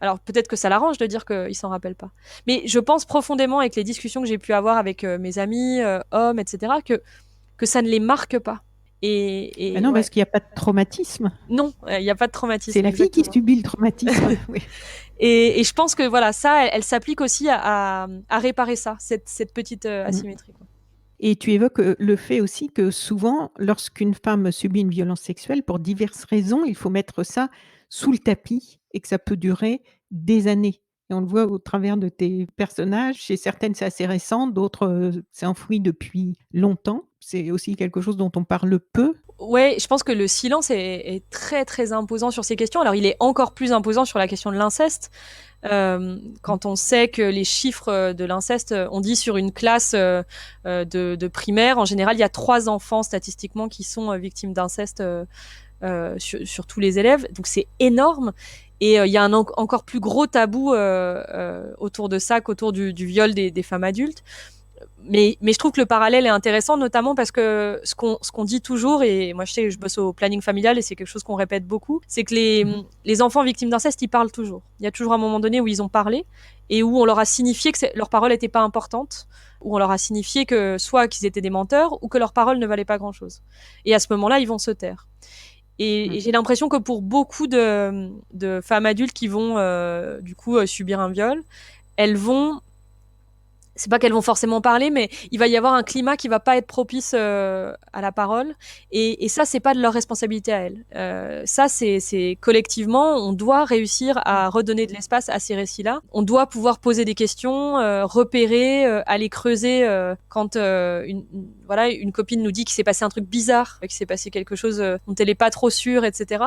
Speaker 2: Alors peut-être que ça l'arrange de dire qu'il s'en rappelle pas. Mais je pense profondément avec les discussions que j'ai pu avoir avec mes amis, hommes, etc., que ça ne les marque pas.
Speaker 1: Bah
Speaker 2: Et
Speaker 1: non,
Speaker 2: ouais.
Speaker 1: parce qu'il y a pas de traumatisme.
Speaker 2: Non, il n'y a pas de
Speaker 1: C'est
Speaker 2: traumatisme,
Speaker 1: la fille qui
Speaker 2: exactement.
Speaker 1: subit le traumatisme. Oui.
Speaker 2: Et je pense que voilà, ça, elle s'applique aussi à réparer ça, cette petite
Speaker 1: Mmh.
Speaker 2: asymétrie, quoi.
Speaker 1: Et tu évoques le fait aussi que souvent, lorsqu'une femme subit une violence sexuelle, pour diverses raisons, il faut mettre ça sous le tapis et que ça peut durer des années. Et on le voit au travers de tes personnages. Chez certaines, c'est assez récent, d'autres, c'est enfoui depuis longtemps. C'est aussi quelque chose dont on parle peu.
Speaker 2: Ouais, je pense que le silence est très très imposant sur ces questions. Alors il est encore plus imposant sur la question de l'inceste. Quand on sait que les chiffres de l'inceste, on dit sur une classe de primaire, en général, il y a 3 enfants statistiquement qui sont victimes d'inceste sur tous les élèves. Donc c'est énorme. Et il y a un encore plus gros tabou autour de ça qu'autour du viol des femmes adultes. Mais je trouve que le parallèle est intéressant, notamment parce que ce qu'on dit toujours, et moi je sais que je bosse au planning familial et c'est quelque chose qu'on répète beaucoup, c'est que les enfants victimes d'inceste, ils parlent toujours. Il y a toujours un moment donné où ils ont parlé et où on leur a signifié que leur parole n'était pas importante, où on leur a signifié que soit qu'ils étaient des menteurs ou que leur parole ne valait pas grand-chose. Et à ce moment-là, ils vont se taire. Et j'ai l'impression que pour beaucoup de femmes adultes qui vont du coup subir un viol, elles vont, c'est pas qu'elles vont forcément parler, mais il va y avoir un climat qui va pas être propice à la parole. Et ça, c'est pas de leur responsabilité à elles. Ça, c'est collectivement, on doit réussir à redonner de l'espace à ces récits-là. On doit pouvoir poser des questions, repérer, aller creuser quand voilà, une copine nous dit qu'il s'est passé un truc bizarre, qu'il s'est passé quelque chose dont elle est pas trop sûre, etc.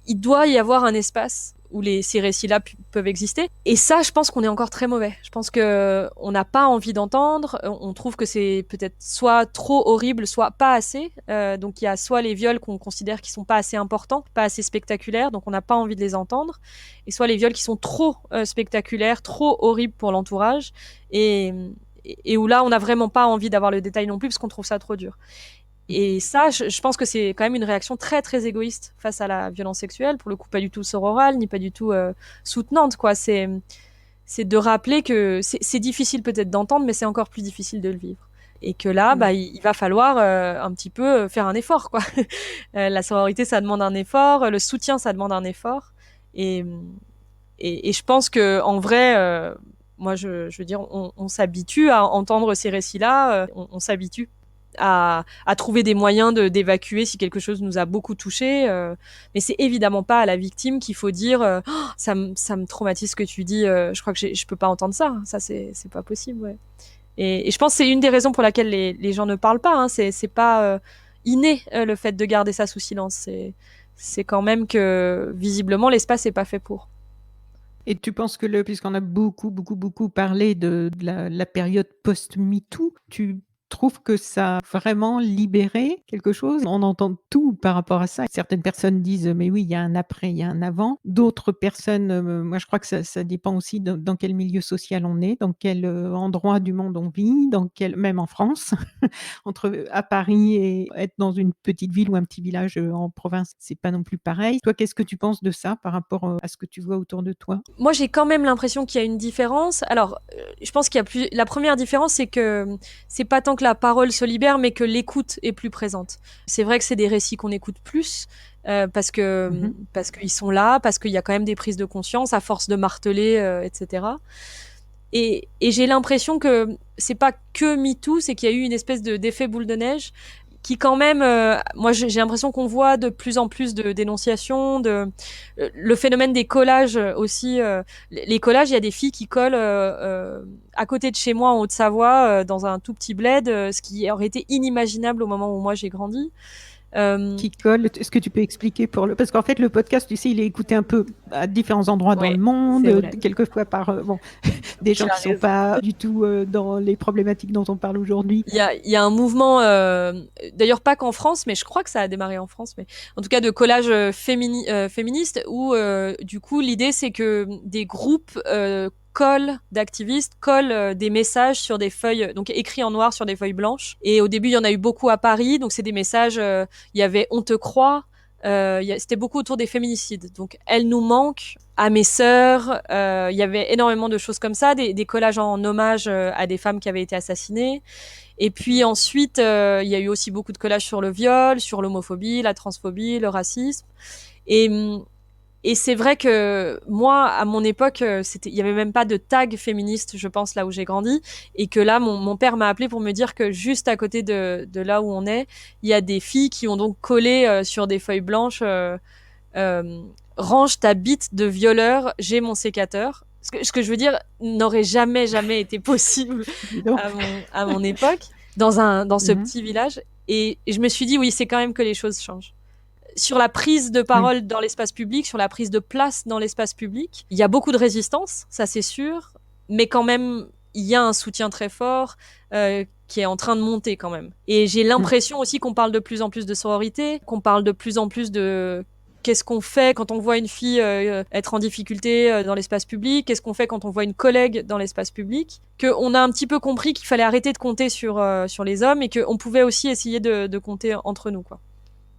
Speaker 2: Il doit y avoir un espace où ces récits-là peuvent exister. Et ça, je pense qu'on est encore très mauvais. Je pense que on n'a pas envie d'entendre. On trouve que c'est peut-être soit trop horrible, soit pas assez. Donc il y a soit les viols qu'on considère qui sont pas assez importants, pas assez spectaculaires, donc on n'a pas envie de les entendre, et soit les viols qui sont trop spectaculaires, trop horribles pour l'entourage, et où là, on n'a vraiment pas envie d'avoir le détail non plus parce qu'on trouve ça trop dur. Et ça, je pense que c'est quand même une réaction très très égoïste face à la violence sexuelle, pour le coup pas du tout sororale, ni pas du tout soutenante, quoi. C'est de rappeler que c'est difficile peut-être d'entendre, mais c'est encore plus difficile de le vivre. Et que là, bah, il va falloir un petit peu faire un effort, quoi. La sororité, ça demande un effort, le soutien, ça demande un effort. Et je pense que en vrai, moi, je veux dire, on s'habitue à entendre ces récits-là, on s'habitue à trouver des moyens d'évacuer si quelque chose nous a beaucoup touché. Mais c'est évidemment pas à la victime qu'il faut dire oh, ça me traumatise ce que tu dis, je crois que je peux pas entendre ça. Ça, c'est pas possible, ouais. Et je pense que c'est une des raisons pour laquelle les gens ne parlent pas. Hein. C'est pas inné le fait de garder ça sous silence. C'est quand même que visiblement l'espace n'est pas fait pour.
Speaker 1: Et tu penses que puisqu'on a beaucoup parlé de la période post-MeToo, tu trouves que ça a vraiment libéré quelque chose? On entend tout par rapport à ça. Certaines personnes disent: «Mais oui, il y a un après, il y a un avant». D'autres personnes, moi je crois que ça dépend aussi dans quel milieu social on est, dans quel, endroit du monde on vit, même en France. Entre à Paris et être dans une petite ville ou un petit village, en province, c'est pas non plus pareil. Toi, qu'est-ce que tu penses de ça par rapport, à ce que tu vois autour de toi?
Speaker 2: Moi, j'ai quand même l'impression qu'il y a une différence. Alors, je pense qu'il y a plus. La première différence, c'est que c'est pas tant que la parole se libère, mais que l'écoute est plus présente. C'est vrai que c'est des récits qu'on écoute plus parce qu'ils sont là, parce qu'il y a quand même des prises de conscience à force de marteler, etc. Et j'ai l'impression que c'est pas que MeToo, c'est qu'il y a eu une espèce d'effet boule de neige qui quand même, moi j'ai l'impression qu'on voit de plus en plus de dénonciations, le phénomène des collages aussi. Les collages, il y a des filles qui collent à côté de chez moi en Haute-Savoie, dans un tout petit bled, ce qui aurait été inimaginable au moment où moi j'ai grandi.
Speaker 1: Qui colle. Est-ce que tu peux expliquer parce qu'en fait, le podcast, tu sais, il est écouté un peu à différents endroits dans
Speaker 2: Ouais,
Speaker 1: le monde,
Speaker 2: c'est vrai.
Speaker 1: quelquefois par des gens
Speaker 2: Tu as
Speaker 1: qui sont
Speaker 2: raison.
Speaker 1: pas du tout dans les problématiques dont on parle aujourd'hui.
Speaker 2: Il y a un mouvement, d'ailleurs pas qu'en France, mais je crois que ça a démarré en France, mais en tout cas de collage féministe où du coup l'idée c'est que des groupes d'activistes collent des messages sur des feuilles, donc écrits en noir sur des feuilles blanches. Et au début il y en a eu beaucoup à Paris, donc c'est des messages, il y avait on te croit. C'était beaucoup autour des féminicides. Donc, elle nous manque à mes sœurs. Il y avait énormément de choses comme ça, des collages en hommage à des femmes qui avaient été assassinées. Et puis ensuite, il y a eu aussi beaucoup de collages sur le viol, sur l'homophobie, la transphobie, le racisme. Et Et c'est vrai que moi, à mon époque, il y avait même pas de tag féministe, je pense, là où j'ai grandi, et que là, mon père m'a appelé pour me dire que juste à côté de là où on est, il y a des filles qui ont donc collé sur des feuilles blanches euh, range ta bite de violeur, j'ai mon sécateur. Ce que je veux dire n'aurait jamais été possible
Speaker 1: Dis donc.
Speaker 2: à mon époque dans ce
Speaker 1: Mmh.
Speaker 2: petit village. Et je me suis dit oui, c'est quand même que les choses changent sur la prise de
Speaker 1: Oui.
Speaker 2: parole dans l'espace public, sur la prise de place dans l'espace public. Il y a beaucoup de résistance, ça c'est sûr, mais quand même, il y a un soutien très fort qui est en train de monter quand même. Et j'ai
Speaker 1: Mmh.
Speaker 2: l'impression aussi qu'on parle de plus en plus de sororité, qu'on parle de plus en plus de qu'est-ce qu'on fait quand on voit une fille être en difficulté dans l'espace public, qu'est-ce qu'on fait quand on voit une collègue dans l'espace public, qu'on a un petit peu compris qu'il fallait arrêter de compter sur les hommes et qu'on pouvait aussi essayer de compter entre nous, quoi.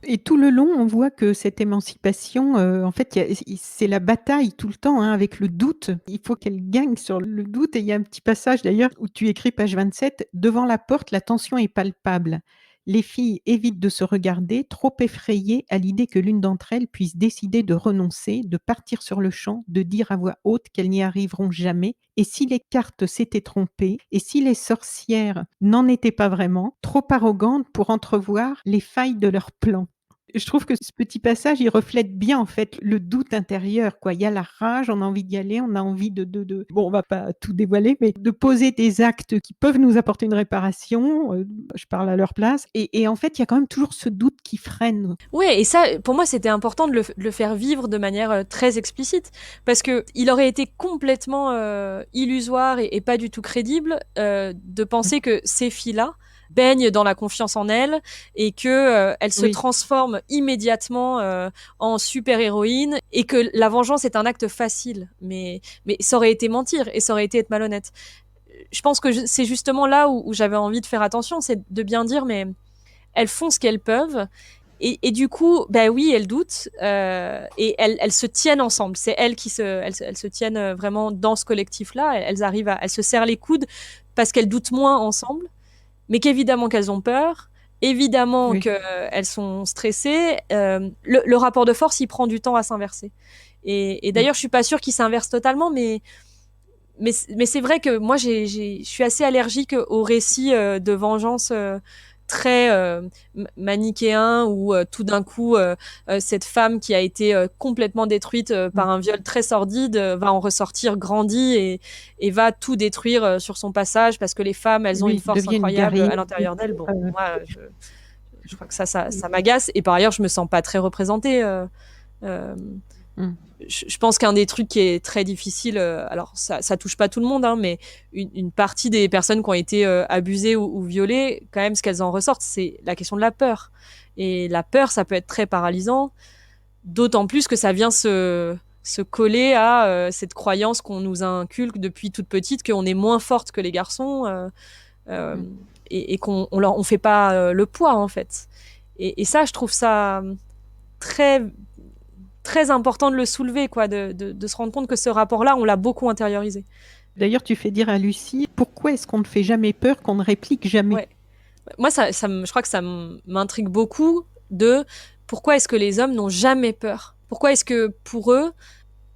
Speaker 1: Et tout le long, on voit que cette émancipation, en fait, c'est la bataille tout le temps, hein, avec le doute. Il faut qu'elle gagne sur le doute et il y a un petit passage d'ailleurs où tu écris, page 27: «Devant la porte, la tension est palpable. Les filles évitent de se regarder, trop effrayées à l'idée que l'une d'entre elles puisse décider de renoncer, de partir sur le champ, de dire à voix haute qu'elles n'y arriveront jamais. Et si les cartes s'étaient trompées? Et si les sorcières n'en étaient pas vraiment, trop arrogantes pour entrevoir les failles de leur plan?» Je trouve que ce petit passage, il reflète bien, en fait, le doute intérieur, quoi. Il y a la rage, on a envie d'y aller, on a envie de bon, on va pas tout dévoiler, mais de poser des actes qui peuvent nous apporter une réparation, je parle à leur place et en fait, il y a quand même toujours ce doute qui freine.
Speaker 2: Ouais, et ça, pour moi, c'était important de le faire vivre de manière très explicite, parce que il aurait été complètement illusoire et pas du tout crédible de
Speaker 1: Mmh.
Speaker 2: penser que ces filles-là baignent dans la confiance en elles et que elles se
Speaker 1: Oui,
Speaker 2: transforment immédiatement en super-héroïnes et que la vengeance est un acte facile. Mais ça aurait été mentir et ça aurait été être malhonnête. Je pense que c'est justement là où j'avais envie de faire attention, c'est de bien dire, mais elles font ce qu'elles peuvent et du coup, bah oui, elles doutent et elles se tiennent ensemble. C'est elles se tiennent vraiment dans ce collectif-là. Elles se serrent les coudes parce qu'elles doutent moins ensemble, mais qu'évidemment qu'elles ont peur, évidemment
Speaker 1: oui.
Speaker 2: qu'elles sont stressées. Le rapport de force, il prend du temps à s'inverser. Et
Speaker 1: Mmh.
Speaker 2: d'ailleurs, je suis pas sûre qu'il s'inverse totalement, mais c'est vrai que moi, je suis assez allergique aux récits de vengeance très manichéens où tout d'un coup, cette femme qui a été complètement détruite
Speaker 1: Mmh.
Speaker 2: par un viol très sordide va en ressortir grandie et va tout détruire sur son passage parce que les femmes, elles ont une
Speaker 1: Oui,
Speaker 2: force
Speaker 1: devient une
Speaker 2: incroyable
Speaker 1: guerrière,
Speaker 2: à l'intérieur d'elles. Bon,
Speaker 1: heu,
Speaker 2: moi, je crois que ça m'agace et par ailleurs, je me sens pas très représentée. Euh,
Speaker 1: mmh.
Speaker 2: je pense qu'un des trucs qui est très difficile, alors ça touche pas tout le monde, hein, mais une partie des personnes qui ont été abusées ou violées, quand même, ce qu'elles en ressortent, c'est la question de la peur. Et la peur, ça peut être très paralysant, d'autant plus que ça vient se coller à cette croyance qu'on nous inculque depuis toute petite, qu'on est moins forte que les garçons euh,
Speaker 1: Mmh.
Speaker 2: et on fait pas le poids, en fait. Et ça, je trouve ça très très important de le soulever, quoi, de se rendre compte que ce rapport-là, on l'a beaucoup intériorisé.
Speaker 1: D'ailleurs, tu fais dire à Lucie: «Pourquoi est-ce qu'on ne fait jamais peur, qu'on ne réplique jamais?»
Speaker 2: Ouais. Moi, je crois que ça m'intrigue beaucoup de pourquoi est-ce que les hommes n'ont jamais peur. Pourquoi est-ce que pour eux,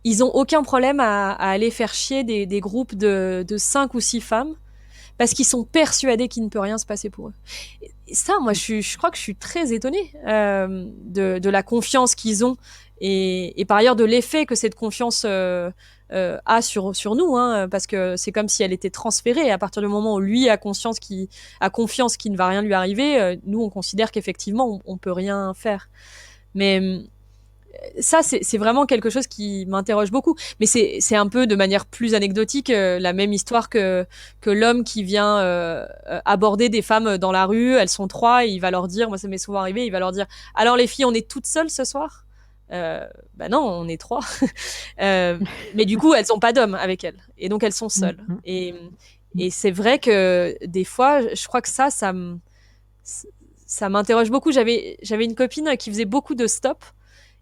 Speaker 2: ils ont aucun problème à aller faire chier des groupes de 5 ou 6 femmes parce qu'ils sont persuadés qu'il ne peut rien se passer pour eux. Et ça, moi,
Speaker 1: Mmh.
Speaker 2: je crois que je suis très étonnée de la confiance qu'ils ont et par ailleurs de l'effet que cette confiance a sur nous, hein, parce que c'est comme si elle était transférée. Et à partir du moment où lui a confiance qu'il ne va rien lui arriver, nous, on considère qu'effectivement, on peut rien faire. Mais ça, c'est vraiment quelque chose qui m'interroge beaucoup. Mais c'est un peu de manière plus anecdotique la même histoire que l'homme qui vient aborder des femmes dans la rue. Elles sont trois et il va leur dire, moi ça m'est souvent arrivé, il va leur dire, alors les filles, on est toutes seules ce soir. Bah non, on est trois. Euh, mais du coup, elles ont pas d'homme avec elles. Et donc elles sont
Speaker 1: Mmh
Speaker 2: seules.
Speaker 1: mh. Mmh.
Speaker 2: Et c'est vrai que des fois, je crois que ça m'interroge beaucoup. J'avais une copine qui faisait beaucoup de stop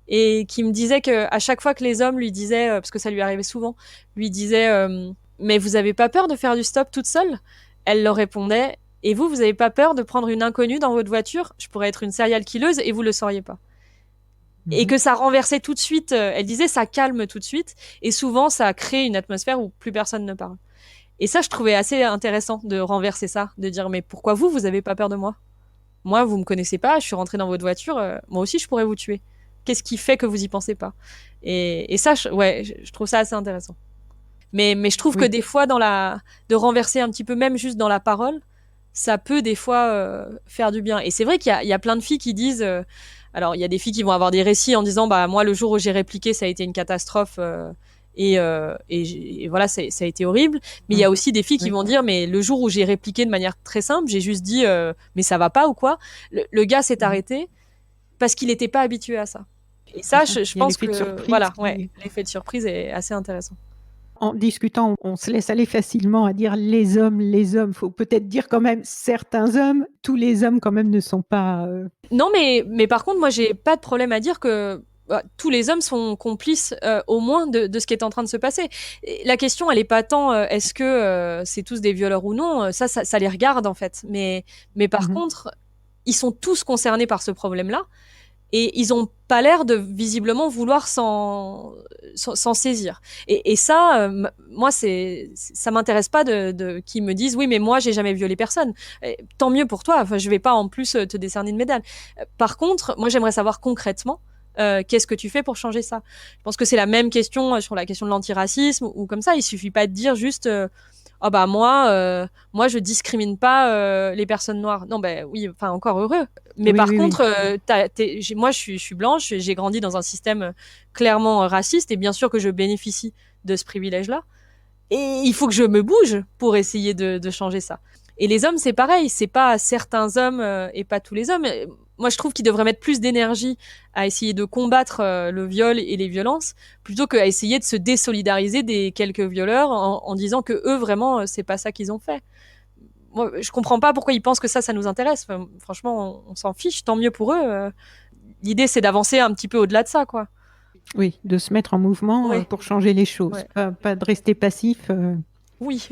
Speaker 2: et qui me disait que à chaque fois que les hommes lui disaient, parce que ça lui arrivait souvent, lui disaient mais vous avez pas peur de faire du stop toute seule? Elle leur répondait et vous avez pas peur de prendre une inconnue dans votre voiture? Je pourrais être une serial killeuse et vous le sauriez pas. et
Speaker 1: Mmh.
Speaker 2: que ça renversait tout de suite. Elle disait ça calme tout de suite, et souvent ça crée une atmosphère où plus personne ne parle. Et ça, je trouvais assez intéressant de renverser ça, de dire mais pourquoi vous avez pas peur de moi? Moi, vous me connaissez pas, je suis rentrée dans votre voiture, moi aussi je pourrais vous tuer. Qu'est-ce qui fait que vous y pensez pas? Et ça, je trouve ça assez intéressant. Mais je trouve que
Speaker 1: Oui.
Speaker 2: des fois, de renverser un petit peu, même juste dans la parole, ça peut des fois faire du bien. Et c'est vrai qu'il y a plein de filles qui disent. Alors, il y a des filles qui vont avoir des récits en disant, bah moi, le jour où j'ai répliqué, ça a été une catastrophe. Et voilà, ça a été horrible. Mais il y
Speaker 1: Mmh.
Speaker 2: a aussi des filles qui
Speaker 1: Oui.
Speaker 2: vont dire, mais le jour où j'ai répliqué de manière très simple, j'ai juste dit, mais ça va pas ou quoi. Le gars s'est
Speaker 1: Mmh.
Speaker 2: arrêté parce qu'il n'était pas habitué à ça. Et
Speaker 1: C'est
Speaker 2: ça,
Speaker 1: ça.
Speaker 2: je
Speaker 1: Il y a
Speaker 2: pense
Speaker 1: l'effet de
Speaker 2: que,
Speaker 1: surprise
Speaker 2: voilà, ouais,
Speaker 1: qui
Speaker 2: l'effet de surprise est assez intéressant.
Speaker 1: en discutant, on se laisse aller facilement à dire: «Les hommes, les hommes». Faut peut-être dire quand même certains hommes. Tous les hommes quand même ne sont pas,
Speaker 2: Non, mais par contre, moi, j'ai pas de problème à dire que tous les hommes sont complices au moins de ce qui est en train de se passer. Et la question, elle est pas tant est-ce que c'est tous des violeurs ou non. Ça les regarde en fait. Mais par
Speaker 1: mmh
Speaker 2: contre, ils sont tous concernés par ce problème-là. Et ils ont pas l'air de visiblement vouloir s'en saisir. Et ça, moi, ça m'intéresse pas qu'ils me disent oui, mais moi, j'ai jamais violé personne. Et tant mieux pour toi. Enfin, je vais pas en plus te décerner une médaille. Par contre, moi, j'aimerais savoir concrètement. Qu'est-ce que tu fais pour changer ça? Je pense que c'est la même question sur la question de l'antiracisme ou comme ça. Il suffit pas de dire juste oh bah moi je discrimine pas les personnes noires. Non bah oui, enfin encore heureux. Mais
Speaker 1: Oui,
Speaker 2: par
Speaker 1: oui, oui.
Speaker 2: contre, moi je suis blanche, j'ai grandi dans un système clairement raciste et bien sûr que je bénéficie de ce privilège-là. Et il faut que je me bouge pour essayer de changer ça. Et les hommes, c'est pareil, c'est pas certains hommes et pas tous les hommes. Moi, je trouve qu'ils devraient mettre plus d'énergie à essayer de combattre le viol et les violences, plutôt qu'à essayer de se désolidariser des quelques violeurs en disant que eux, vraiment, c'est pas ça qu'ils ont fait. Moi, je comprends pas pourquoi ils pensent que ça nous intéresse. Enfin, franchement, on s'en fiche, tant mieux pour eux. L'idée, c'est d'avancer un petit peu au-delà de ça, quoi.
Speaker 1: Oui, de se mettre en mouvement,
Speaker 2: Ouais,
Speaker 1: pour changer les choses,
Speaker 2: ouais.
Speaker 1: pas de rester passif.
Speaker 2: Oui.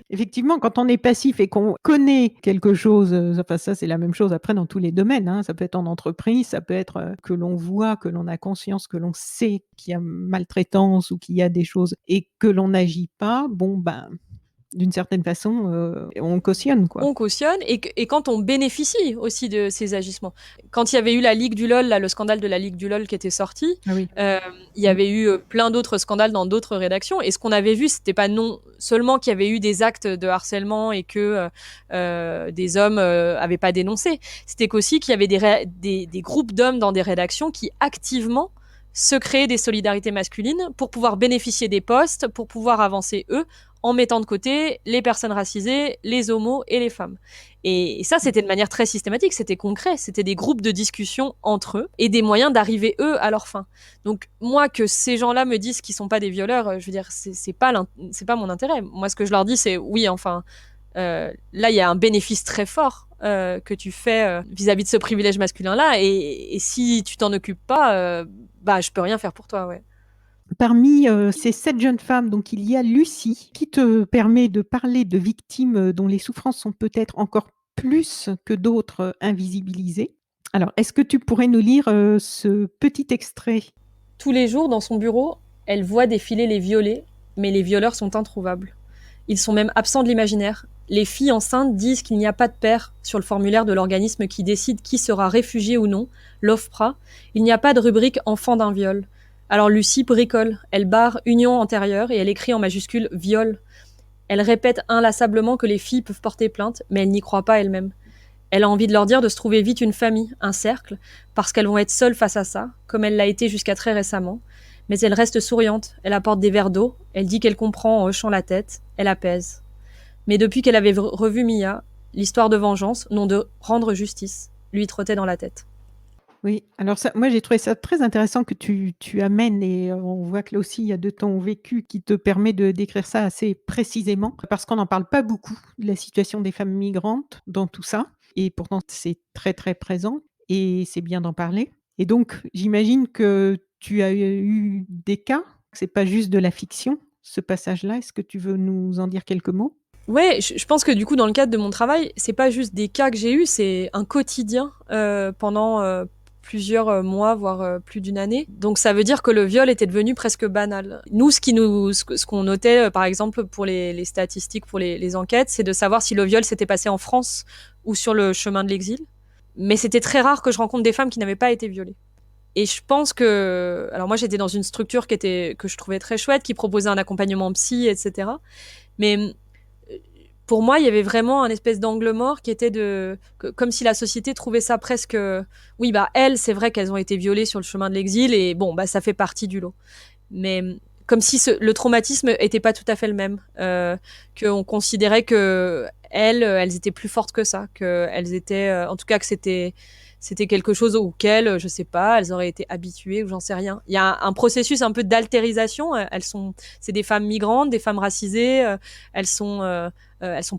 Speaker 1: Effectivement, quand on est passif et qu'on connaît quelque chose, enfin ça, c'est la même chose après dans tous les domaines, hein. Ça peut être en entreprise, ça peut être, que l'on voit, que l'on a conscience, que l'on sait qu'il y a maltraitance ou qu'il y a des choses et que l'on n'agit pas, bon, ben, d'une certaine façon, on cautionne, quoi.
Speaker 2: On cautionne et quand on bénéficie aussi de ces agissements. Quand il y avait eu la Ligue du LOL, là, le scandale de la Ligue du LOL qui était sorti,
Speaker 1: Ah oui.
Speaker 2: il y
Speaker 1: Mmh.
Speaker 2: avait eu plein d'autres scandales dans d'autres rédactions. Et ce qu'on avait vu, c'était pas non seulement qu'il y avait eu des actes de harcèlement et que des hommes avaient pas dénoncé, c'était qu'aussi qu'il y avait des groupes d'hommes dans des rédactions qui activement se créaient des solidarités masculines pour pouvoir bénéficier des postes, pour pouvoir avancer eux, en mettant de côté les personnes racisées, les homos et les femmes. Et ça, c'était de manière très systématique, c'était concret, c'était des groupes de discussion entre eux et des moyens d'arriver, eux, à leur fin. Donc, moi, que ces gens-là me disent qu'ils sont pas des violeurs, je veux dire, c'est pas mon intérêt. Moi, ce que je leur dis, c'est oui, enfin, là, il y a un bénéfice très fort que tu fais vis-à-vis de ce privilège masculin-là, et si tu t'en occupes pas, bah, je peux rien faire pour toi, ouais.
Speaker 1: Parmi, ces 7 jeunes femmes, donc il y a Lucie, qui te permet de parler de victimes, dont les souffrances sont peut-être encore plus que d'autres, invisibilisées. Alors, est-ce que tu pourrais nous lire, ce petit extrait?
Speaker 2: Tous les jours, dans son bureau, elle voit défiler les violets, mais les violeurs sont introuvables. Ils sont même absents de l'imaginaire. Les filles enceintes disent qu'il n'y a pas de père sur le formulaire de l'organisme qui décide qui sera réfugié ou non, l'OFPRA. Il n'y a pas de rubrique enfant d'un viol. Alors Lucie bricole, elle barre union antérieure et elle écrit en majuscule viol. Elle répète inlassablement que les filles peuvent porter plainte, mais elle n'y croit pas elle-même. Elle a envie de leur dire de se trouver vite une famille, un cercle, parce qu'elles vont être seules face à ça, comme elle l'a été jusqu'à très récemment. Mais elle reste souriante, elle apporte des verres d'eau, elle dit qu'elle comprend en hochant la tête, elle apaise. Mais depuis qu'elle avait revu Mia, l'histoire de vengeance, non de rendre justice, lui trottait dans la tête.
Speaker 1: Oui, alors ça, moi j'ai trouvé ça très intéressant que tu amènes et on voit que là aussi il y a de ton vécu qui te permet de décrire ça assez précisément, parce qu'on n'en parle pas beaucoup de la situation des femmes migrantes dans tout ça et pourtant c'est très, très présent et c'est bien d'en parler et donc j'imagine que tu as eu des cas, c'est pas juste de la fiction, ce passage-là. Est-ce que tu veux nous en dire quelques mots?
Speaker 2: Ouais, je pense que du coup, dans le cadre de mon travail, c'est pas juste des cas que j'ai eus, c'est un quotidien pendant plusieurs mois, voire plus d'une année. Donc ça veut dire que le viol était devenu presque banal. Nous, ce qu'on notait, par exemple, pour les statistiques, pour les enquêtes, c'est de savoir si le viol s'était passé en France ou sur le chemin de l'exil. Mais c'était très rare que je rencontre des femmes qui n'avaient pas été violées. Et je pense que... Alors moi, j'étais dans une structure que je trouvais très chouette, qui proposait un accompagnement psy, etc. Mais pour moi, il y avait vraiment un espèce d'angle mort qui était comme si la société trouvait ça presque... Oui, elles, c'est vrai qu'elles ont été violées sur le chemin de l'exil et bon, ça fait partie du lot. Mais comme si le traumatisme était pas tout à fait le même. Qu'on considérait que elles étaient plus fortes que ça. Qu'elles étaient... en tout cas, que c'était quelque chose auquel, je sais pas, elles auraient été habituées ou j'en sais rien. Il y a un processus un peu d'altérisation. C'est des femmes migrantes, des femmes racisées. Elles sont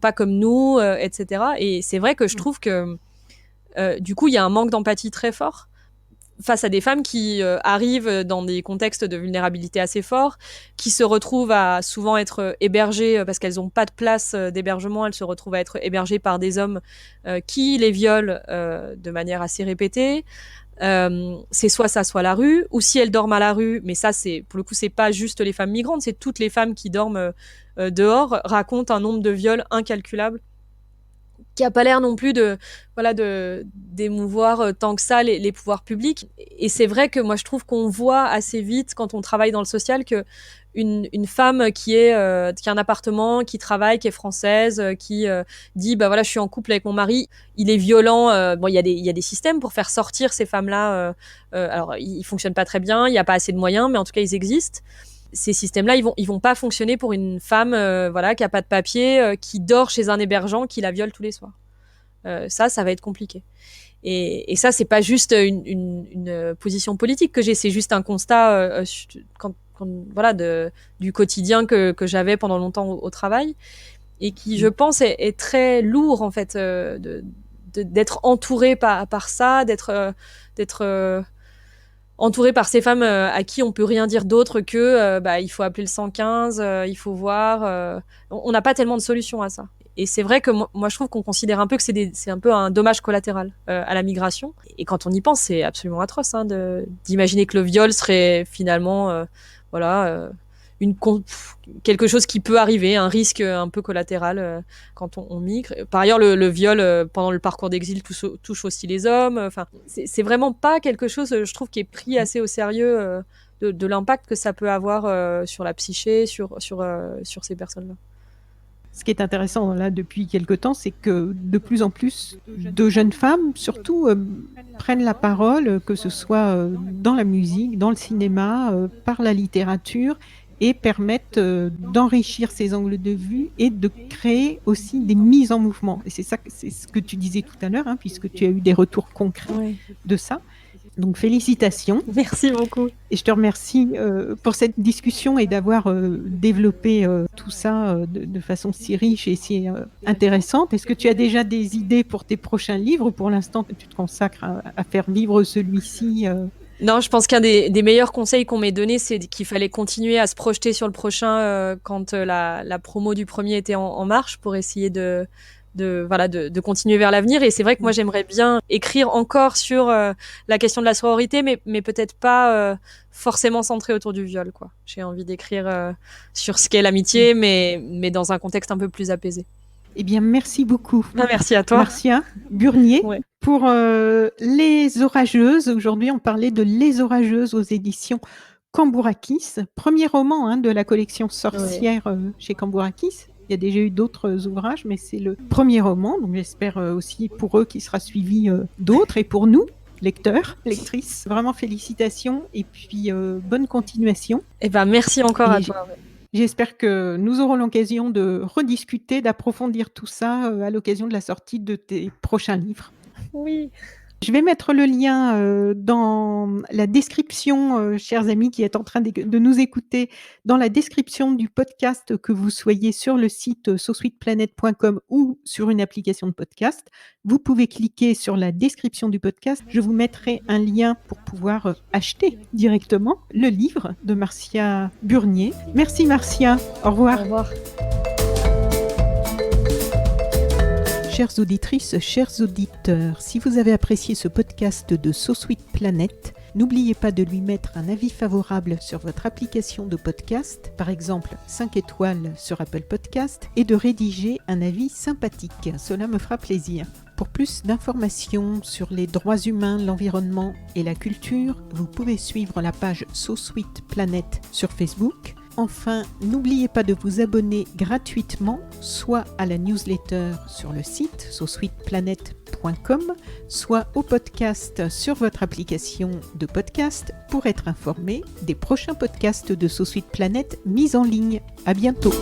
Speaker 2: pas comme nous, etc. Et c'est vrai que je trouve que du coup, il y a un manque d'empathie très fort face à des femmes qui arrivent dans des contextes de vulnérabilité assez forts, qui se retrouvent à souvent être hébergées parce qu'elles n'ont pas de place d'hébergement, elles se retrouvent à être hébergées par des hommes qui les violent de manière assez répétée. C'est soit ça, soit la rue, ou si elles dorment à la rue, mais ça, pour le coup, c'est pas juste les femmes migrantes, c'est toutes les femmes qui dorment dehors, racontent un nombre de viols incalculable qui a pas l'air non plus d'émouvoir tant que ça les pouvoirs publics. Et c'est vrai que moi je trouve qu'on voit assez vite quand on travaille dans le social que une femme qui a un appartement, qui travaille, qui est française, qui dit je suis en couple avec mon mari, il est violent. Il y a des systèmes pour faire sortir ces femmes-là. Alors ils fonctionnent pas très bien, il y a pas assez de moyens, mais en tout cas ils existent. Ces systèmes-là, ils vont pas fonctionner pour une femme qui a pas de papier, qui dort chez un hébergeant, qui la viole tous les soirs. Ça va être compliqué. Et ça, c'est pas juste une position politique que j'ai, c'est juste un constat du quotidien que j'avais pendant longtemps au travail et qui, je pense, est très lourd en fait d'être entouré par ça, d'être entouré par ces femmes à qui on peut rien dire d'autre que il faut appeler le 115, il faut voir. On n'a pas tellement de solutions à ça. Et c'est vrai que moi je trouve qu'on considère un peu que c'est un peu un dommage collatéral à la migration. Et quand on y pense, c'est absolument atroce d'imaginer que le viol serait finalement quelque chose qui peut arriver, un risque un peu collatéral quand on migre. Par ailleurs, le viol pendant le parcours d'exil touche aussi les hommes. Enfin, c'est vraiment pas quelque chose, je trouve, qui est pris assez au sérieux de l'impact que ça peut avoir sur la psyché, sur ces personnes-là.
Speaker 1: Ce qui est intéressant là depuis quelque temps, c'est que de plus en plus de jeunes femmes, surtout, prennent la parole, que ce soit dans la musique, dans le cinéma, par la littérature, et permettent d'enrichir ces angles de vue et de créer aussi des mises en mouvement. Et c'est ce que tu disais tout à l'heure, puisque tu as eu des retours concrets de ça. Donc félicitations.
Speaker 2: Merci beaucoup.
Speaker 1: Et je te remercie pour cette discussion et d'avoir développé tout ça de façon si riche et si intéressante. Est-ce que tu as déjà des idées pour tes prochains livres? Pour l'instant, tu te consacres à faire vivre celui-ci
Speaker 2: Non, je pense qu'un des meilleurs conseils qu'on m'ait donné, c'est qu'il fallait continuer à se projeter sur le prochain quand la promo du premier était en marche pour essayer de continuer vers l'avenir. Et c'est vrai que moi, j'aimerais bien écrire encore sur la question de la sororité, mais peut-être pas forcément centré autour du viol, quoi. J'ai envie d'écrire sur ce qu'est l'amitié, mais dans un contexte un peu plus apaisé.
Speaker 1: Eh bien, merci beaucoup.
Speaker 2: Merci à toi.
Speaker 1: Marcia Burnier.
Speaker 2: Ouais.
Speaker 1: Pour Les Orageuses, aujourd'hui, on parlait de Les Orageuses aux éditions Cambourakis. Premier roman de la collection Sorcière chez Cambourakis. Il y a déjà eu d'autres ouvrages, mais c'est le premier roman. Donc j'espère aussi pour eux qu'il sera suivi d'autres. Et pour nous, lecteurs, lectrices, vraiment félicitations et puis bonne continuation.
Speaker 2: Eh ben, merci encore à toi.
Speaker 1: J'espère que nous aurons l'occasion de rediscuter, d'approfondir tout ça à l'occasion de la sortie de tes prochains livres.
Speaker 2: Oui.
Speaker 1: Je vais mettre le lien dans la description, chers amis qui êtes en train de nous écouter, dans la description du podcast, que vous soyez sur le site sosweetplanet.com ou sur une application de podcast. Vous pouvez cliquer sur la description du podcast. Je vous mettrai un lien pour pouvoir acheter directement le livre de Marcia Burnier. Merci Marcia. Au revoir.
Speaker 2: Au revoir.
Speaker 1: chères auditrices, chers auditeurs, si vous avez apprécié ce podcast de So Sweet Planet, n'oubliez pas de lui mettre un avis favorable sur votre application de podcast, par exemple 5 étoiles sur Apple Podcast, et de rédiger un avis sympathique. Cela me fera plaisir. Pour plus d'informations sur les droits humains, l'environnement et la culture, vous pouvez suivre la page So Sweet Planet sur Facebook. Enfin, n'oubliez pas de vous abonner gratuitement, soit à la newsletter sur le site sosweetplanet.com, soit au podcast sur votre application de podcast pour être informé des prochains podcasts de So Sweet Planet mis en ligne. À bientôt.